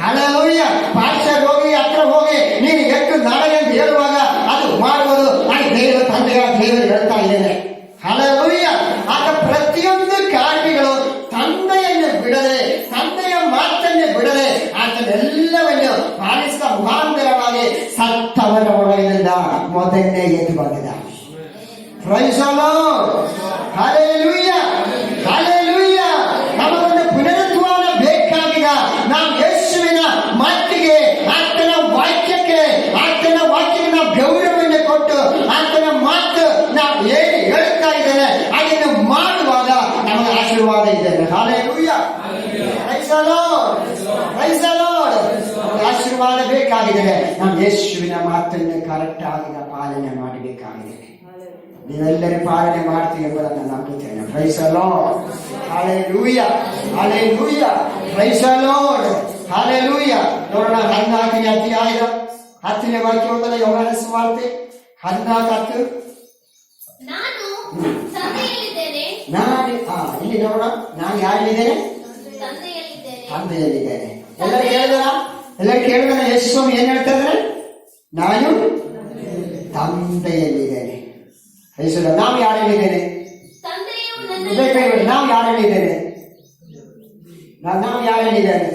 ಹಾಲೆಲೂಯ. ಪಾರ್ಶ್ವ ರೋಗಿ ಹತ್ರ ಹೋಗಿ ನೀನು ಎಷ್ಟು ನಾಳೆ ಅಂತ ಹೇಳುವಾಗ ಅದು ಮಾಡುವುದು ಅದು ದೇವರು ತಂದೆಯ ದೇವರು ಹೇಳ್ತಾ ಇದ್ದೇನೆ. ಹಾಲೆಲೂಯ. ಆಗ ಪ್ರತಿಯೊಂದು ಕಾರ್ಯಗಳು ತಂದೆಯನ್ನು ಬಿಡದೆ, ತಂದೆಯ ಮಾತನ್ನೇ ಬಿಡದೆ ಆತನೆಲ್ಲವನ್ನು ಪಾಲಿಸಿದ ಮುಖಾಂತರವಾಗಿ ಸತ್ತವರ ಒಳಗಿನಿಂದ ಮೊದಲನೇ ಎದ್ದು ಬಂದಿದ್ದಾನೆ. Praise the Lord. Hallelujah. Hallelujah. ನಮಗೊಂದು ಪುನರುತ್ಥಾನ ಬೇಕಾಗಿದ. ನಾವು ಯೇಸುವಿನ ಮಾತಿಗೆ, ಆತನ ವಾಕ್ಯಕ್ಕೆ ನಾವು ಗೌರವವನ್ನು ಕೊಟ್ಟು ಆತನ ಮಾತು ನಾವು ಏನು ಹೇಳ್ತಾ ಇದ್ದೇನೆ ಅದನ್ನು ಮಾಡುವಾಗ ನಮಗೆ ಆಶೀರ್ವಾದ ಇದ್ದೇನೆ. Hallelujah. Praise the Lord. Praise the Lord. ಆಶೀರ್ವಾದ ಬೇಕಾಗಿದ್ದಾರೆ. ನಾವು ಯೇಸುವಿನ ಮಾತನ್ನು ಕರೆಕ್ಟ್ ಆಗಿ ಪಾಲನೆ ಮಾಡಬೇಕಾಗಿದೆ. ನೀವೆಲ್ಲರೂ ಪಾಲನೆ ಮಾಡ್ತೀವಿ ಎಂಬುದನ್ನು ನಂಬುತ್ತೇನೆ. Praise the Lord. Hallelujah. Hallelujah. Praise the Lord. Hallelujah. ನೋಡೋಣ 14ನೇ ಅಧ್ಯಾಯದ 10ನೇ ವಾಕ್ಯ ಓದಲ್ಲ. ಯೋಹಾನ ಸುವಾರ್ತೆ 14:10. ಇಲ್ಲಿ ನೋಡೋಣ. ನಾನು ಯಾರಿದ್ದೇನೆ? ತಂದೆಯಲ್ಲಿದ್ದೇನೆ. ಎಲ್ಲರೂ ಕೇಳಿದಾರ ಯೇಸು ಸ್ವಾಮಿ ಏನ್ ಹೇಳ್ತಾ ಇದ್ದಾರೆ? ನಾನು ತಂದೆಯಲ್ಲಿದ್ದೇನೆ. ನಾವು ಯಾರಲ್ಲಿದ್ದೇನೆ? ನಾವು ಯಾರಲ್ಲಿದ್ದೇನೆ? ನಾವು ಯಾರಲ್ಲಿದ್ದೇನೆ?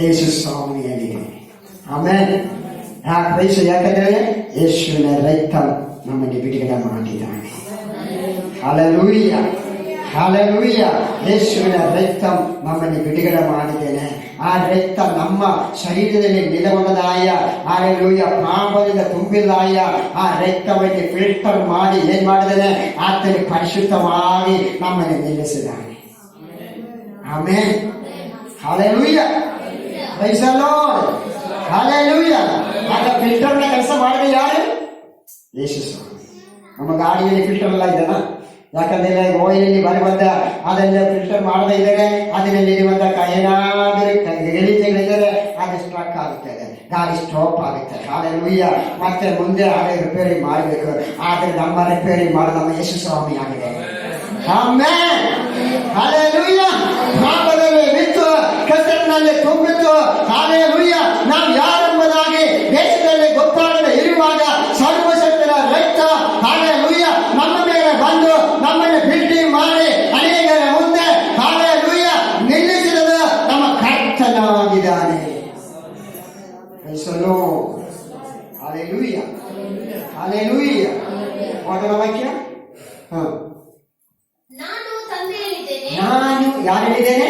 ಯೇಸು ಸ್ವಾಮಿಯಲ್ಲಿದ್ದೇನೆ. ಆಮೇಲೆ ಯಾಕಂದ್ರೆ ಯೇಸುವಿನ ರಕ್ತ ನಮ್ಮನ್ನು ಬಿಡುಗಡೆ ಮಾಡಿದ್ದಾನೆ. ಹಾಲೆಲೂಯ. ಹಾಲೆಲೂಯ. ಯೇಸುವಿನ ರಕ್ತ ನಮ್ಮನ್ನು ಬಿಡುಗಡೆ ಮಾಡಿದ್ದೇನೆ. ಆ ರಕ್ತ ನಮ್ಮ ಶರೀರದಲ್ಲಿ ನಿಲುವದಾಯ. ಹಾಲೆಲೂಯ. ಪಾಪದಿಂದ ತುಂಬಿದಾಯ ಆ ರಕ್ತವನ್ನು ಫಿಲ್ಟರ್ ಮಾಡಿ ಏನ್ ಮಾಡಿದ್ದೇನೆ? ಆತನ ಪರಿಶುದ್ಧವಾಗಿ ನಮ್ಮನ್ನು ನಿಲ್ಲಿಸಿದ್ದಾನೆ. ಆಮೇಲೆ hallelujah. Praise the Lord. Hallelujah. ಆಗ ಫಿಲ್ಟರ್ನ ಕೆಲಸ ಮಾಡಿದ್ರೆ ಯಾರು? ಯೇಸು ಸ್ವಾಮಿ. ನಮ್ಮ ಗಾಡಿಯಲ್ಲಿ ಫಿಲ್ಟರ್ ಎಲ್ಲ ಇದೆಯಲ್ಲ, ಯಾಕಂದ್ರೆ ಓಯಿಲಲ್ಲಿ ಬರುವಂತ ಅದನ್ನ ಫಿಲ್ಟರ್ ಮಾಡದೇ ಇದ್ದಾರೆ, ಅದರಲ್ಲಿರುವಂತ ಏನಾದರೂ ಗಲೀಜುಗಳಿದ್ದರೆ ಅದು ಸ್ಟ್ರಕ್ ಆಗುತ್ತದೆ, ಗಾಡಿ ಸ್ಟಾಪ್ ಆಗುತ್ತೆ. ಹಾಲೆಲೂಯ. ಮತ್ತೆ ಮುಂದೆ ಅದೇ ರಿಪೇರಿ ಮಾಡಬೇಕು. ಆದ್ರೆ ನಮ್ಮ ರಿಪೇರಿ ಮಾಡಿ ನಮ್ಮ ಯೇಸು ಸ್ವಾಮಿ ಆಗಿದೆ. ಆಮೆನ್. ಹಾಲೆಲೂಯ. ಪಾಪದಲ್ಲಿ ಬಿತ್ತು, ಕಸರಿನಲ್ಲಿ ತುಂಬಿತ್ತು. ಹಾಲೆಲೂಯ. ನಾವು ಯಾರೆಂಬುದಾಗಿ ದೇಶದಲ್ಲಿ ಗೊತ್ತಾಗದೆ ಇರುವಾಗ ಸರ್ವಶಕ್ತರ ರಕ್ತ ಹಾಲೆಲೂಯ ನಮ್ಮ ಮೇಲೆ ಬಂದು ನಮ್ಮನ್ನು ಬಿಲ್ಟಿ ಮಾಡಿ ಅನೇಕರ ಮುಂದೆ ಹಾಲೆಲೂಯ ನಿಲ್ಲಿಸಿದ ನಮ್ಮ ಕರ್ತನಾಗಿದ್ದಾನೆ. ಹಾಲೆಲೂಯ. ಹಾಲೆಲೂಯ. ಮೊದಲ ವಾಕ್ಯ ನಾನು ಯಾರಲ್ಲಿದ್ದೇನೆ?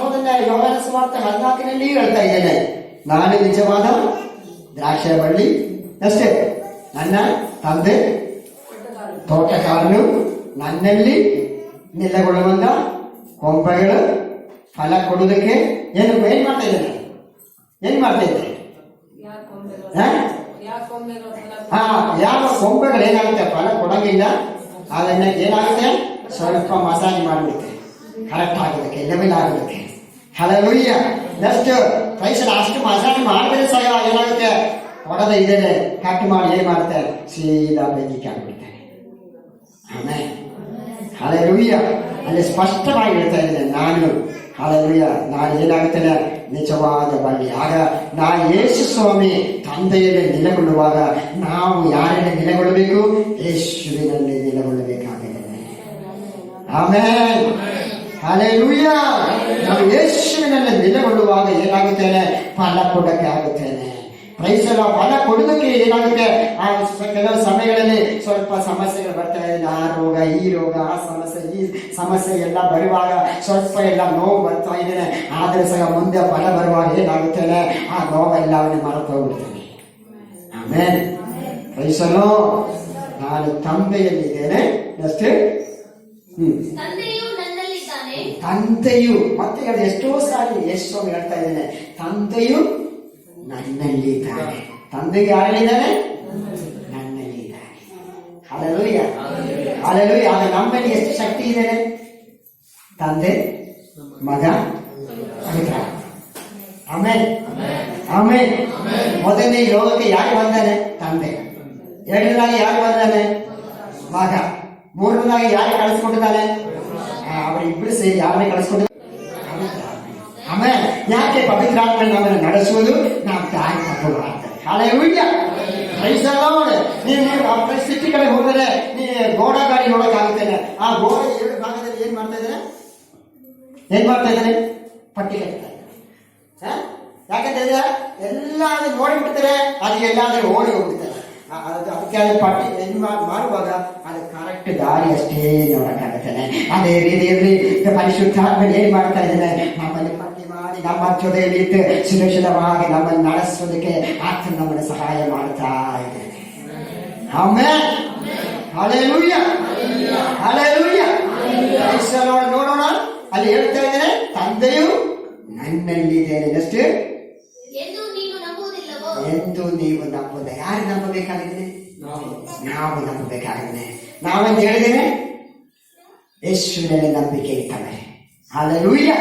ಮೊದಲ ಯೋಹಾನ ಸುವಾರ್ತೆ 14ನಲ್ಲಿ ಹೇಳ್ತಾ ಇದ್ದೇನೆ, ನಾನು ನಿಜವಾದ ದ್ರಾಕ್ಷೆ ಬಳ್ಳಿ ಅಷ್ಟೇ, ನನ್ನ ತಂದೆ ತೋಟಗಾರನು ನನ್ನಲ್ಲಿ ನೆಲೆಗೊಳ್ಳುವಂತ ಕೊಂಬೆಗಳು ಫಲ ಕೊಡುವುದಕ್ಕೆ ಏನ್ ಮಾಡ್ತಾ ಇದ್ದಾನೆ? ಏನ್ ಮಾಡ್ತಾ ಇದ್ದಾರೆ? ಯಾವ ಕೊಂಬೆಗಳು ಏನಾಗುತ್ತೆ ಫಲ ಕೊಡಂಗಿಲ್ಲ, ಅದನ್ನ ಏನಾಗುತ್ತೆ ಸ್ವಲ್ಪ ಮಸಾಜ್ ಮಾಡಿಬಿಡುತ್ತೆ, ಕರೆಕ್ಟ್ ಆಗೋದಕ್ಕೆ, ಲೆವೆಲ್ ಆಗೋದಕ್ಕೆ. ಹಲ್ಲೆಲೂಯಾ. ನೆಕ್ಸ್ಟ್ ಪ್ರೈಸ್ ಅಷ್ಟು ಮಸಾಜ್ ಮಾಡಿದ್ರೆ ಸಹ ಏನಾಗುತ್ತೆ, ಹೊಡೆದ ಇದೇನೆ ಕಟ್ ಮಾಡಿ ಏನ್ ಮಾಡ್ತಾರೆ, ಸೀದಾ ಬೆಂಕಿಗೆ ಹಾಕ್ಬಿಡ್ತಾರೆ. ಆಮೇಲೆ ಹಲ್ಲೆಲೂಯಾ. ಅಲ್ಲಿ ಸ್ಪಷ್ಟವಾಗಿ ಹೇಳ್ತಾ ಇದ್ದೇನೆ ನಾನು, ಹಲ್ಲೆಲೂಯಾ, ನಾನು ಏನಾಗುತ್ತೇನೆ ನಿಜವಾದ ಬಳ್ಳಿ. ಆಗ ನಾ ಯೇಸು ಸ್ವಾಮಿ ತಂದೆಯಲ್ಲಿ ನೆಲೆಗೊಳ್ಳುವಾಗ ನಾವು ಯಾರಲ್ಲಿ ನೆಲೆಗೊಳ್ಳಬೇಕು? ಯೇಸುವಿನಲ್ಲಿ ನೆಲೆಗೊಳ್ಳಬೇಕಾಗಿದೆ. ಆಮೇಲೆ ಹಲ್ಲೆಲೂಯಾ. ನಾವು ಯೇಸುವಿನಲ್ಲಿ ನೆಲೆಗೊಳ್ಳುವಾಗ ಏನಾಗುತ್ತೇನೆ, ಫಲ ಕೊಡಕ್ಕೆ ಆಗುತ್ತೇನೆ. ಪ್ರೈಸಲ್ಲ, ಫಲ ಕೊಡೋದಕ್ಕೆ ಏನಾಗುತ್ತೆ, ಆ ಕೆಲವು ಸಮಯಗಳಲ್ಲಿ ಸ್ವಲ್ಪ ಸಮಸ್ಯೆಗಳು ಬರ್ತಾ ಇದೆ, ಆ ರೋಗ ಈ ರೋಗ ಆ ಸಮಸ್ಯೆ ಈ ಸಮಸ್ಯೆ ಎಲ್ಲ ಬರುವಾಗ ಸ್ವಲ್ಪ ಎಲ್ಲ ನೋವು ಬರ್ತಾ ಇದ್ದೇನೆ. ಆದ್ರೆ ಸಹ ಮುಂದೆ ಫಲ ಬರುವಾಗ ಏನಾಗುತ್ತೇನೆ, ಆ ನೋವೆಲ್ಲ ಅವನಿಗೆ ಮರೆತು ಹೋಗ್ಬಿಡ್ತೇನೆ. ಆಮೇಲೆ ಪ್ರೈಸಲ್ಲೋ, ನಾನು ತಂದೆಯಲ್ಲಿದ್ದೇನೆ ಅಷ್ಟೇ. ತಂದೆಯು ನನ್ನಲ್ಲಿದ್ದಾನೆ. ತಂದೆಯು ಮತ್ತೆ ಎಷ್ಟೋ ಸಾರಿ ಎಷ್ಟು ಹೇಳ್ತಾ ಇದ್ದೇನೆ, ತಂದೆಯು ನನ್ನಲ್ಲಿದ್ದಾನೆ. ತಂದೆಗೆ ಯಾರಲ್ಲಿದ್ದಾನೆ? ನನ್ನಲ್ಲಿದ್ದಾನೆ. Hallelujah, hallelujah. ಆಗ ನಮ್ಮಲ್ಲಿ ಎಷ್ಟು ಶಕ್ತಿ ಇದೆ? ತಂದೆ, ಮಗ, ಪವಿತ್ರ. ಆಮೇಲೆ ಆಮೇಲೆ ಮೊದಲನೇ ಲೋಕಕ್ಕೆ ಯಾರು ಬಂದಾನೆ? ತಂದೆ. ಎರಡನೇದಾಗಿ ಯಾರು ಬಂದಾನೆ? ಮಗ. ಮೂರನೇದಾಗಿ ಯಾರು ಕಳಿಸ್ಕೊಟ್ಟಿದ್ದಾನೆ? ಅವರಿಬ್ಬರು ಸೇರಿ ಯಾರನ್ನೇ ಕಳಿಸ್ಕೊಟ್ಟಿದ್ದಾರೆ? ಆಮೇಲೆ ಯಾಕೆ ಪವಿತ್ರಾತ್ಮ ನಮ್ಮನ್ನು ನಡೆಸುವುದು? ನಾವು ತಾಯಿ ತಪ್ಪುಗಳು ಆಗ್ತದೆ. ಹಲ್ಲೆಲೂಯಾ. ನೀವು ಸಿಟಿ ಕಡೆ ಹೋದರೆ ನೀವು ಗೋಡಾ ಗಾಡಿ ನೋಡೋಕ್ಕಾಗುತ್ತೇನೆ. ಆ ಗೋಡ 2 ಭಾಗದಲ್ಲಿ ಏನ್ ಮಾಡ್ತಾ ಇದ್ದಾನೆ? ಪಟ್ಟಿ ಕಟ್ತಾ ಇದ್ದಾರೆ. ಯಾಕಂದ್ರೆ ಎಲ್ಲ ನೋಡಿಬಿಡ್ತಾರೆ, ಅದು ಎಲ್ಲಾದ್ರೂ ಓಡಿ ಹೋಗ್ಬಿಡ್ತಾರೆ. ಅದಕ್ಕೆ ಅದು ಪಟ್ಟಿ ಮಾಡುವಾಗ ಅದು ಕರೆಕ್ಟ್ ದಾರಿ ಅಷ್ಟೇ ನೋಡಕ್ಕಾಗುತ್ತಾನೆ. ಅದೇ ರೀತಿಯಲ್ಲಿ ಪರಿಶುದ್ಧಾತ್ಮ ಏನ್ ಮಾಡ್ತಾ ಇದ್ದಾನೆ, ನಮ್ಮಲ್ಲಿ ಪಟ್ಟಿ ಮಾಡಿ ನಮ್ಮ ಜೊತೆಯಲ್ಲಿ ಇದ್ದು ಸುರಕ್ಷಿತವಾಗಿ ನಮ್ಮನ್ನು ನಡೆಸೋದಕ್ಕೆ ಆತ ನಮ್ಮನ್ನು ಸಹಾಯ ಮಾಡ್ತಾ ಇದ್ದಾನೆ. ಆಮೇಲೆ ಹಲ್ಲೆಲೂಯಾ, ಹಲ್ಲೆಲೂಯಾ. ನೋಡೋಣ, ಅಲ್ಲಿ ಹೇಳ್ತಾ ಇದ್ದೇನೆ, ತಂದೆಯು ನನ್ನಲ್ಲಿದ್ದೇನೆ ಅಷ್ಟೇ ಎಂದು ನೀನು ನಂಬುವುದಿಲ್ಲವೋ? ಎಂದು ನೀವು ನಂಬುದ. ಯಾರು ನಂಬಬೇಕಾಗಿದೆ? ನಾವು ನಂಬಬೇಕಾಗಿದೆ. ನಾವಂತ ಹೇಳಿದ್ದೇನೆ ಯೇಸುವಿನಲ್ಲಿ ನಂಬಿಕೆ ಇಟ್ಟವರೆ. Hallelujah,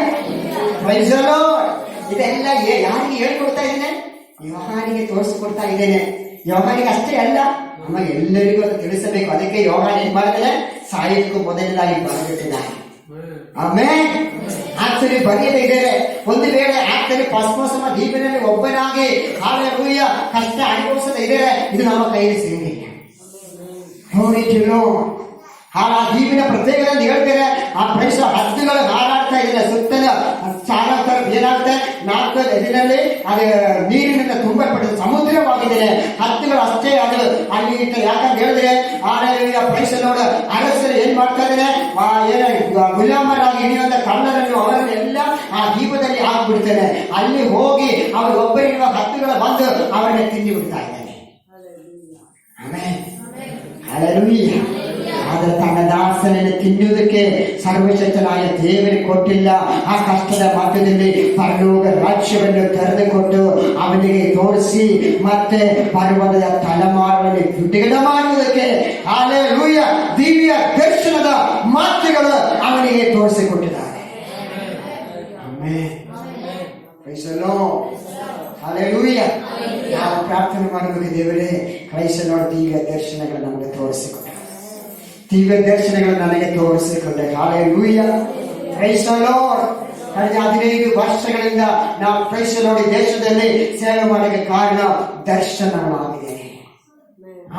praise the Lord. ಇದೆಲ್ಲ ಯಾರಿಗೆ ಹೇಳ್ಕೊಡ್ತಾ ಇದ್ದೇನೆ? ಯೋಹಾನಿಗೆ ತೋರಿಸಿಕೊಡ್ತಾ ಇದ್ದೇನೆ. ಯೋಹಾನಿಗೆ ಅಷ್ಟೇ ಅಲ್ಲ, ನಮಗೆ ಎಲ್ಲರಿಗೂ ಅದು ತಿಳಿಸಬೇಕು. ಅದಕ್ಕೆ ಯೋಹಾನ ಏನ್ ಮಾಡಿದ್ರೆ ಸಾಯಕ್ಕೂ ಮೊದಲನೇದಾಗಿ ಬರೆದಿಟ್ಟಿದ್ದಾರೆ. ಆಮೇಲೆ ಆಕ್ಚುಲಿ ಬರೆಯದೇ ಇದ್ದಾರೆ. ಒಂದು ವೇಳೆ ಆಕ್ಚುಲಿ ಪಸ್ಮೋಸಮ ದ್ವೀಪಿನಲ್ಲಿ ಒಬ್ಬನಾಗಿ ಹಲ್ಲೆಲೂಯಾ ಕಷ್ಟ ಅನುಭವಿಸದೇ ಇದ್ದಾರೆ, ಇದು ನಮ್ಮ ಕೈಯಲ್ಲಿ ಸಿಗಲಿಲ್ಲ. ಆ ದ್ವೀಪಿನ ಪ್ರತ್ಯೇಕದಲ್ಲಿ ಹೇಳ್ತಾರೆ, ಆ ಪ್ರದೇಶ ಹದ್ದುಗಳು ಹಾರಾಡ್ತಾ ಇದ್ದಾರೆ ಸುತ್ತಲ ಚಾರ ಏನಾಗುತ್ತೆ, 4 ದಿನದಲ್ಲಿ ಅದು ನೀರಿನಿಂದ ತುಂಬಲ್ಪಟ್ಟಿದೆ, ಸಮುದ್ರವಾಗಿದೆ. ಹದ್ದುಗಳು ಅಷ್ಟೇ ಅದು ಅಲ್ಲಿ ಯಾಕಂತ ಹೇಳಿದ್ರೆ ಆ ಪ್ರದೇಶ ನೋಡ ಅರಸರು ಏನ್ ಮಾಡ್ತಾ ಇದ್ದಾರೆ, ಗುಲಾಮರಾಗಿ ಹಿಡಿಯುವಂತ ಕಳ್ಳರನ್ನು ಅವರನ್ನೆಲ್ಲ ಆ ದ್ವೀಪದಲ್ಲಿ ಹಾಕ್ಬಿಡ್ತಾರೆ. ಅಲ್ಲಿ ಹೋಗಿ ಅವರು ಒಬ್ಬರಿರುವ ಹದ್ದುಗಳು ಬಂದು ಅವರನ್ನ ತಿಂದು ಬಿಡ್ತಾ ಇದ್ದಾರೆ. ಆಮೇಲೆ ಹಲ್ಲೆಲೂಯಾ. ಆದರೆ ತನ್ನ ದಾಸನನ್ನು ತಿನ್ನುವುದಕ್ಕೆ ಸರ್ವಶಕ್ತನಾದ ದೇವರಿಗೆ ಕೊಟ್ಟಿಲ್ಲ. ಆ ಕಷ್ಟದ ಮಧ್ಯದಲ್ಲಿ ಪರಲೋಕ ರಾಜ್ಯವನ್ನು ತೆರೆದುಕೊಟ್ಟು ಅವನಿಗೆ ತೋರಿಸಿ ಮತ್ತೆ ಪರ್ವತದ ತಲೆಮಾರುಗಳಲ್ಲಿ ಬಿಡುಗಡೆ ಮಾಡುವುದಕ್ಕೆ ಹಲ್ಲೆಲೂಯಾ ದಿವ್ಯ ದರ್ಶನದ ಮಾತುಗಳು ಅವನಿಗೆ ತೋರಿಸಿಕೊಟ್ಟಿದ್ದಾರೆ. Amen. Praise the Lord. Hallelujah. ನಾವು ಪ್ರಾರ್ಥನೆ ಮಾಡಬೇಕು, ದೇವರೇ ಪ್ರೈಸ್ ದಿ ಲಾರ್ಡ್ ದಿವ್ಯ ದರ್ಶನಗಳು ನಮಗೆ ತೋರಿಸಿಕೊಟ್ಟ, ದಿವ್ಯ ದರ್ಶನಗಳು ನನಗೆ ತೋರಿಸಿಕೊಂಡೆ. ಹಲ್ಲೆಲೂಯಾ. Praise the Lord. ಕಳೆದ 15 ವರ್ಷಗಳಿಂದ ನಾವು ಪ್ರೈಸ್ ದಿ ಲಾರ್ಡ್ ದೇಶದಲ್ಲಿ ಸೇವೆ ಮಾಡೋಕ್ಕೆ ಕಾರಣ ದರ್ಶನವಾಗಿದೆ.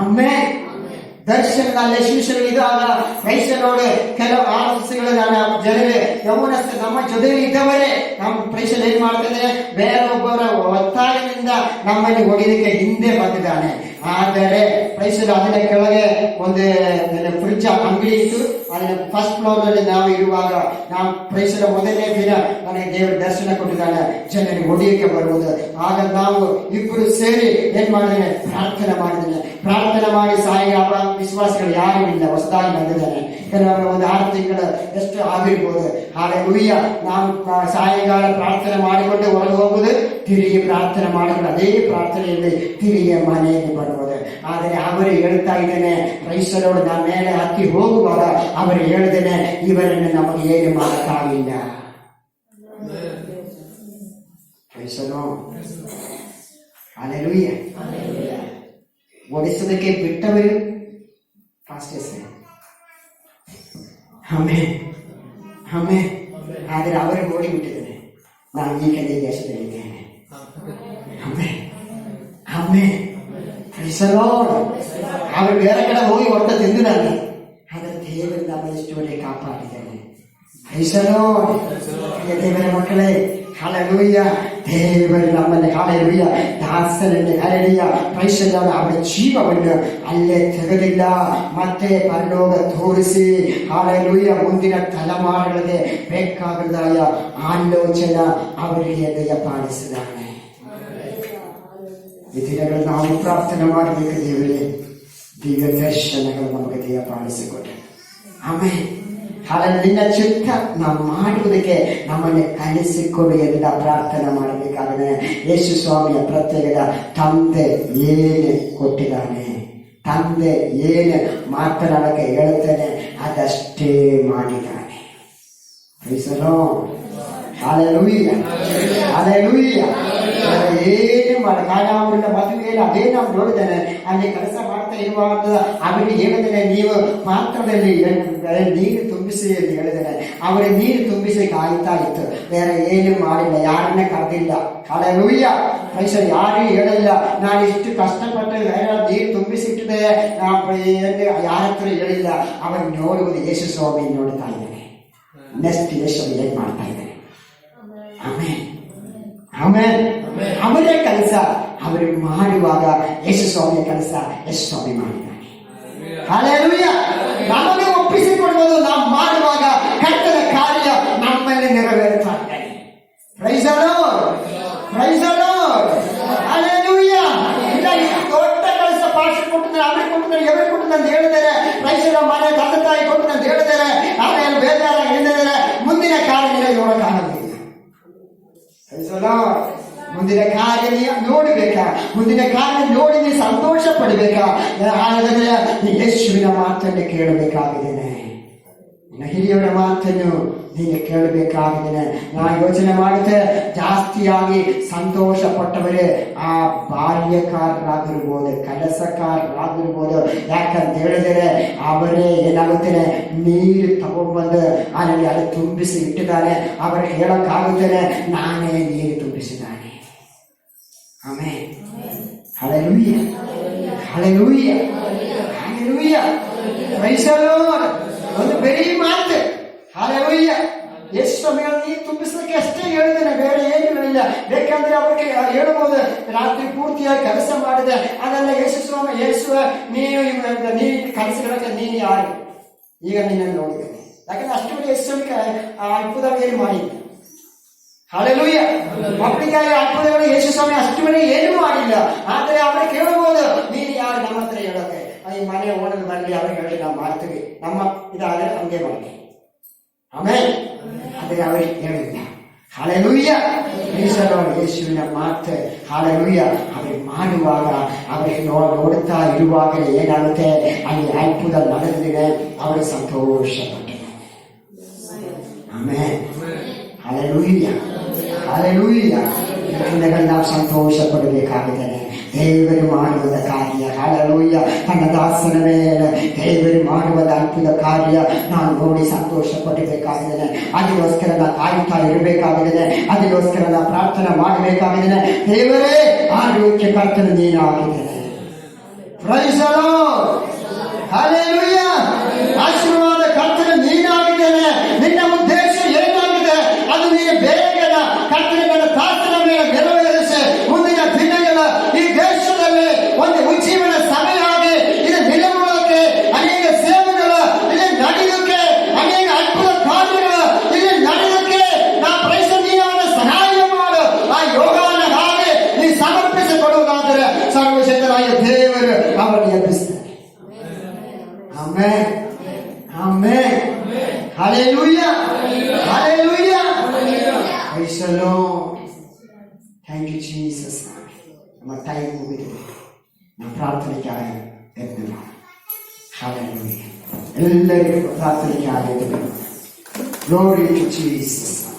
ಆಮೆನ್. ದರ್ಶನದಲ್ಲಿ ಶಿಷ್ಯರು ಇದ್ದಾಗ ಪ್ರೈಸ್ ದಿ ಲಾರ್ಡ್ ಕೆಲವು ಆಲೋಚನೆಗಳು ಜನರೇ ಯೌವನಸ್ಥ ನಮ್ಮ ಜೊತೆಯಲ್ಲಿ ಇದ್ದವರೇ ನಮ್ಮ ಪ್ರೈಸ್ ಏನ್ ಮಾಡ್ತಿದ್ದಾರೆ, ಬೇರೊಬ್ಬರ ಒತ್ತಾಯದಿಂದ ನಮ್ಮಲ್ಲಿ ಹೊಡಿಲಿಕ್ಕೆ ಹಿಂದೆ ಬಂದಿದ್ದಾನೆ. ಆದರೆ ಪ್ರೈಸಲು ಅದರ ಕೆಳಗೆ ಒಂದು ಫ್ರಿಡ್ಜ್ ಅಂಗಡಿ ಇತ್ತು. ಅದನ್ನ ಫಸ್ಟ್ ಫ್ಲೋರ್ ನಲ್ಲಿ ನಾವು ಇರುವಾಗ ನಾವು ಪ್ರೈಸಲ ಮೊದಲನೇ ದಿನ ನನಗೆ ದೇವರ ದರ್ಶನ ಕೊಟ್ಟಿದ್ದಾನೆ, ಜನರಿಗೆ ಹೊಡೆಯಕ್ಕೆ ಬರುವುದು. ಆಗ ನಾವು ಇಬ್ಬರು ಸೇರಿ ಏನ್ ಮಾಡಿದ್ದೇನೆ, ಪ್ರಾರ್ಥನೆ ಮಾಡಿದ್ದೇನೆ. ಪ್ರಾರ್ಥನೆ ಮಾಡಿ ಸಾಯಿಬಾಬಾ ವಿಶ್ವಾಸಗಳು ಯಾರು ಇಲ್ಲ, ಹೊಸದಾಗಿ ಬಂದಿದ್ದಾನೆ. ಕೆಲವರು ಒಂದು 6 ತಿಂಗಳು ಎಷ್ಟು ಆಗಿರ್ಬೋದು. ಹಾಲೆಲೂಯ್ಯ. ನಾವು ಸಾಯಂಕಾಲ ಪ್ರಾರ್ಥನೆ ಮಾಡಿಕೊಂಡು ಹೊರಗೆ ಹೋಗುದು, ತಿರುಗಿ ಪ್ರಾರ್ಥನೆ ಮಾಡಿಕೊಂಡು ಅದೇ ಪ್ರಾರ್ಥನೆಯಲ್ಲಿ ತಿರುಗಿ ಮನೆಯಲ್ಲಿ ಬರುವುದು. ಆದರೆ ಅವರು ಹೇಳ್ತಾ ಇದ್ದೇನೆ, ಕ್ರೈಸ್ತರೋಡು ನಾನು ಮೇಲೆ ಹತ್ತಿ ಹೋಗುವಾಗ ಅವರು ಹೇಳಿದ್ದೇನೆ, ಇವರನ್ನು ನಮಗೆ ಏನು ಮಾಡಕ್ಕಾಗಿಲ್ಲ. ಕ್ರೈಸ್ತರು ಹಾಲೆಲೂಯ್ಯ. ಓಡಿಸೋದಕ್ಕೆ ಬಿಟ್ಟವರು ಫಾಸ್ಟೆಸ್ಟ್ ಆಮೇಲೆ ಆದರೆ ಅವರಿಗೆ ಓಡಿಬಿಟ್ಟಿದ್ದೇನೆ. ನಾನು ಈ ಕಡೆ ದೇಶದಲ್ಲಿದ್ದೇನೆ. ಅವರು ಬೇರೆ ಕಡೆ ಹೋಗಿ ಹೊರಟ ತಿಂದು ನಾನು, ಆದರೆ ದೇವರು ನಮ್ಮ ಇಷ್ಟವರೆಗೆ ಕಾಪಾಡಿದ್ದೇನೆ. ದೇವರ ಮಕ್ಕಳೇ, ಹಾಲೆಲೂಯ್ಯ. ದೇವರು ನಮ್ಮಲ್ಲಿ ಹಾಲೆಲೂಯ್ಯ ದಾಸನಲ್ಲಿ ಹಾಲೆಲೂಯ್ಯ ಕ್ರೈಸ್ತನ ಅವರ ಜೀವವನ್ನು ಅಲ್ಲೇ ತೆಗೆದಿಲ್ಲ, ಮತ್ತೆ ಪರಲೋಕ ತೋರಿಸಿ ಹಾಲೆಲೂಯ್ಯ ಮುಂದಿನ ತಲೆಮಾರುಗಳಿಗೆ ಬೇಕಾಗದಾಯ ಆಲೋಚನೆ ಅವರಿಗೆ ದಯಪಾಲಿಸಿದ್ದಾನೆ. ಈ ದಿನಗಳು ನಾವು ಪ್ರಾರ್ಥನೆ ಮಾಡಬೇಕು, ದೇವರೇ ದಿವ್ಯ ದರ್ಶನಗಳು ನಮಗೆ ದಯಪಾಲಿಸಿಕೊಟ್ಟೆ. ಆಮೇಲೆ ನಿನ್ನ ಚಿತ್ತ ನಾವು ಮಾಡುವುದಕ್ಕೆ ನಮ್ಮನ್ನು ಕಲಿಸಿಕೊಡು ಎಲ್ಲ ಪ್ರಾರ್ಥನೆ ಮಾಡಬೇಕಾದರೆ ಯೇಸು ಸ್ವಾಮಿಯ ಪ್ರತ್ಯೇಕದ ತಂದೆ ಏನು ಕೊಟ್ಟಿದ್ದಾನೆ, ತಂದೆ ಏನು ಮಾತನಾಡಕ್ಕೆ ಹೇಳುತ್ತೇನೆ ಅದಷ್ಟೇ ಮಾಡಿದ್ದಾನೆ. ಏನು ಮಾಡಿ ಕಾಣಾವನ್ನ ಮದುವೆಯಲ್ಲಿ ಅದೇ ನಾವು ನೋಡಿದ್ದೇನೆ. ಅಲ್ಲಿ ಕೆಲಸ ಮಾಡ್ತಾ ಇರುವಾಗ ಅವರಿಗೆ ಹೇಳಿದ್ದೇನೆ, ನೀವು ಪಾತ್ರದಲ್ಲಿ ನೀರು ತುಂಬಿಸಿ ಎಂದು ಹೇಳಿದ್ದೇನೆ. ಅವರ ನೀರು ತುಂಬಿಸಿ ಕಾಯ್ತಾ ಇತ್ತು, ಬೇರೆ ಏನು ಮಾಡಿಲ್ಲ, ಯಾರನ್ನ ಕರೆದಿಲ್ಲ. ಹಾಲೆಲೂಯ್ಯ. ಕ್ರೈಸ್ತ ಯಾರು ಹೇಳಿಲ್ಲ, ನಾನು ಇಷ್ಟು ಕಷ್ಟಪಟ್ಟು ನೀರು ತುಂಬಿಸಿಟ್ಟಿದೆ ಯಾರ ಹತ್ರ ಹೇಳಿಲ್ಲ. ಅವರು ನೋಡುವುದು ಯೇಸು ಸ್ವಾಮಿ ನೋಡ್ತಾ ಇದ್ದೇನೆ. ನೆಕ್ಸ್ಟ್ ಯೇಸು ಏನ್ ಮಾಡ್ತಾ ಇದ್ದೇನೆ. ಆಮೇಲೆ ಅವರೇ ಕೆಲಸ ಅವರು ಮಾಡುವಾಗ ಯೇಸು ಸ್ವಾಮಿಯ ಕೆಲಸ ಯೇಸು ಸ್ವಾಮಿ ಮಾಡಿದ್ದಾನೆ. ಹಾಲೆಲೂಯ್ಯ. ನಮಗೆ ಒಪ್ಪಿಸಿಕೊಡುವುದು ನಾವು ಮಾಡುವಾಗ ಕರ್ತನ ಕಾರ್ಯ ನಮ್ಮಲ್ಲಿ ನೆರವೇರುತ್ತಾ ಇದ್ದಾನೆ. Praise the Lord, praise the Lord. Hallelujah. ದೊಡ್ಡ ಕೆಲಸ ಪಾಸ್ಟರ್ ಕೊಟ್ಟಿದ್ದಾರೆ, ಅವ್ರಿಗೆ ಕೊಟ್ಟಿದ್ದಾರೆ, ಎವರಿಗೆ ಕೊಟ್ಟಿದ್ದಾರೆ ಅಂತ ಹೇಳಿದ್ದಾರೆ. ಪ್ರೈಸರ ಮನೆ ತಂದೆ ತಾಯಿ ಕೊಟ್ಟಿದ್ದಾರೆ ಅಂತ ಹೇಳಿದ್ದಾರೆ. ಆಮೇಲೆ ಬೇಜಾರಾಗಿ ಹೇಳಿದ್ದಾರೆ. ಮುಂದಿನ ಕಾರ್ಯ ನೋಡಕ್ಕಾಗಲಿಲ್ಲ. ಮುಂದಿನ ಕಾರ್ಯ ನೋಡಬೇಕಾ, ಮುಂದಿನ ಕಾರ್ಯ ನೋಡಿ ನೀವು ಸಂತೋಷ ಪಡಬೇಕಾ, ಹಾಗಾದ್ರೆ ಯೇಸುವಿನ ಮಾತನ್ನು ಕೇಳಬೇಕಾಗಿದ್ದೇನೆ, ಹಿರಿಯವರ ಮಾತನ್ನು ನೀನು ಕೇಳಬೇಕಾಗಿದ್ದೇನೆ. ನಾನು ಯೋಚನೆ ಮಾಡುತ್ತೆ, ಜಾಸ್ತಿಯಾಗಿ ಸಂತೋಷ ಪಟ್ಟವರೇ ಆ ಬಾಲ್ಯಕಾರರಾಗಿರ್ಬೋದು, ಕೆಲಸಕಾರರಾಗಿರ್ಬೋದು. ಯಾಕಂತ ಹೇಳಿದರೆ ಅವರೇ ಏನಾಗುತ್ತೇನೆ, ನೀರು ತಗೊಂಡ್ಬಂದು ಅಲ್ಲಿ ಅದು ತುಂಬಿಸಿ ಇಟ್ಟಿದ್ದಾನೆ. ಅವರು ಹೇಳಕ್ಕಾಗುತ್ತೇನೆ, ನಾನೇ ನೀರು ತುಂಬಿಸಿದ್ದಾನೆ. ಆಮೇಲೆ hallelujah, hallelujah, hallelujah. Praise the Lord. ಒಂದು ಬರೀ ಮಾತು ಹಲ್ಲೆಲೂಯಾ. ಎಷ್ಟು ಸಮಯ ನೀರು ತುಂಬಿಸಲಿಕ್ಕೆ ಅಷ್ಟೇ ಹೇಳಿದ್ದೇನೆ, ಬೇರೆ ಏನು ಹೇಳಿಲ್ಲ. ಬೇಕಂದ್ರೆ ಅವ್ರಿಗೆ ಹೇಳ್ಬೋದು, ರಾತ್ರಿ ಪೂರ್ತಿಯಾಗಿ ಕೆಲಸ ಮಾಡಿದೆ ಅದೆಲ್ಲ ಯೇಸು ಸ್ವಾಮಿ, ಯೇಸುವ ನೀನು ಕನಸುಗಳಕ್ಕೆ ನೀನು ಯಾರು, ಈಗ ನಿನ್ನನ್ನು ನೋಡಿದ್ದೇನೆ. ಯಾಕಂದ್ರೆ ಅಷ್ಟು ಯೇಸು ಅದ್ಭುತ ಏನು ಮಾಡಿದ್ದ. ಹಲ್ಲೆಲೂಯಾ. ಮಕ್ಕಳಿಗಾಗಿ ಅದ್ಭುತಗಳು ಯೇಸು ಸ್ವಾಮಿ ಅಷ್ಟು ಮನೆ ಏನು ಮಾಡಿಲ್ಲ. ಆದರೆ ಅವ್ರಿಗೆ ಕೇಳಬಹುದು, ನೀನು ಯಾರು ನಮ್ಮ ಹತ್ರ ಹೇಳೋಕೆ, ಈ ಮನೆ ಓಣಲ್ ಬರಲಿ ಅವ್ರಿಗೆ ಹೇಳಿ ನಾವು ಮಾಡ್ತೀವಿ, ನಮ್ಮ ಇದಾದ್ರೆ ಹಂಗೆ ಮಾಡಿ. ಆಮೇಲೆ ಆದರೆ ಅವರಿಗೆ ಹೇಳಿಲ್ಲ. ಹಲ್ಲೆಲೂಯಾ. ಯೇಸುವಿನ ಮಾತು ಹಲ್ಲೆಲೂಯಾ. ಅವ್ರಿಗೆ ಮಾಡುವಾಗ ಅವರಿಗೆ ನೋಡುತ್ತಾ ಇರುವಾಗ ಏನಾಗುತ್ತೆ, ಅಲ್ಲಿ ಅದ್ಭುತ ನಡೆದಿದೆ, ಅವರು ಸಂತೋಷ ಪಟ್ಟಿದ್ದಾರೆ. ಆಮೇಲೆ ಹಲ್ಲೆಲೂಯಾ, ಹಲ್ಲೆಲೂಯಾ. ನಾವು ಸಂತೋಷ ಪಡಬೇಕಾಗಿದ್ದೇನೆ. ದೇವರು ಮಾಡುವುದ ಕಾರ್ಯ ಹಲ್ಲೆಲೂಯಾ. ತನ್ನ ದಾಸನ ಮೇಲೆ ದೇವರು ಮಾಡುವುದ ಅದ್ಭುತ ಕಾರ್ಯ ನಾನು ನೋಡಿ ಸಂತೋಷ ಪಡಬೇಕಾಗಿದ್ದೇನೆ. ಅದಕ್ಕೋಸ್ಕರ ನಾನು ಕಾಯುತ್ತಾ ಇರಬೇಕಾಗಿದ್ದೇನೆ. ಅದಕ್ಕೋಸ್ಕರ ನಾನು ಪ್ರಾರ್ಥನೆ ಮಾಡಬೇಕಾಗಿದ್ದೇನೆ. ದೇವರೇ ಆರೋಗ್ಯ ಕರ್ತನ ನೀನಾಗಿದ್ದೇನೆ. Praise the Lord. ಹಲ್ಲೆಲೂಯಾ. ಆಶೀರ್ವಾದ ಕರ್ತನ ನೀನಾಗಿದ್ದೇನೆ. ನಿನ್ನ ಉದ್ದೇಶ ಏನಾಗಿದೆ ಅದು ನೀನು ಬೇಗನ ಕರ್ತನ ದಾಸನ ಮೇಲೆ ನೆರವೇರಿಸಿ ಮುಂದಿನ ದಿನಗಳ ಈ ದೇಶದಲ್ಲಿ ಒಂದು ಉಜ್ಜೀವನ ಥ್ಯಾಂಕ್ ಯು ಜೀಸಸ್. ನಮ್ಮ ಟೈಮ್ ಮುಗಿದಿದೆ. ನಮ್ಮ ಪ್ರಾರ್ಥನೆಗೆ ಎದ್ದು ಹಾಲೆಲೂಯಾ. ಎಲ್ಲರಿಗೂ ಪ್ರಾರ್ಥನೆಗೆ ಆಗಿದೆ. Glory to Jesus.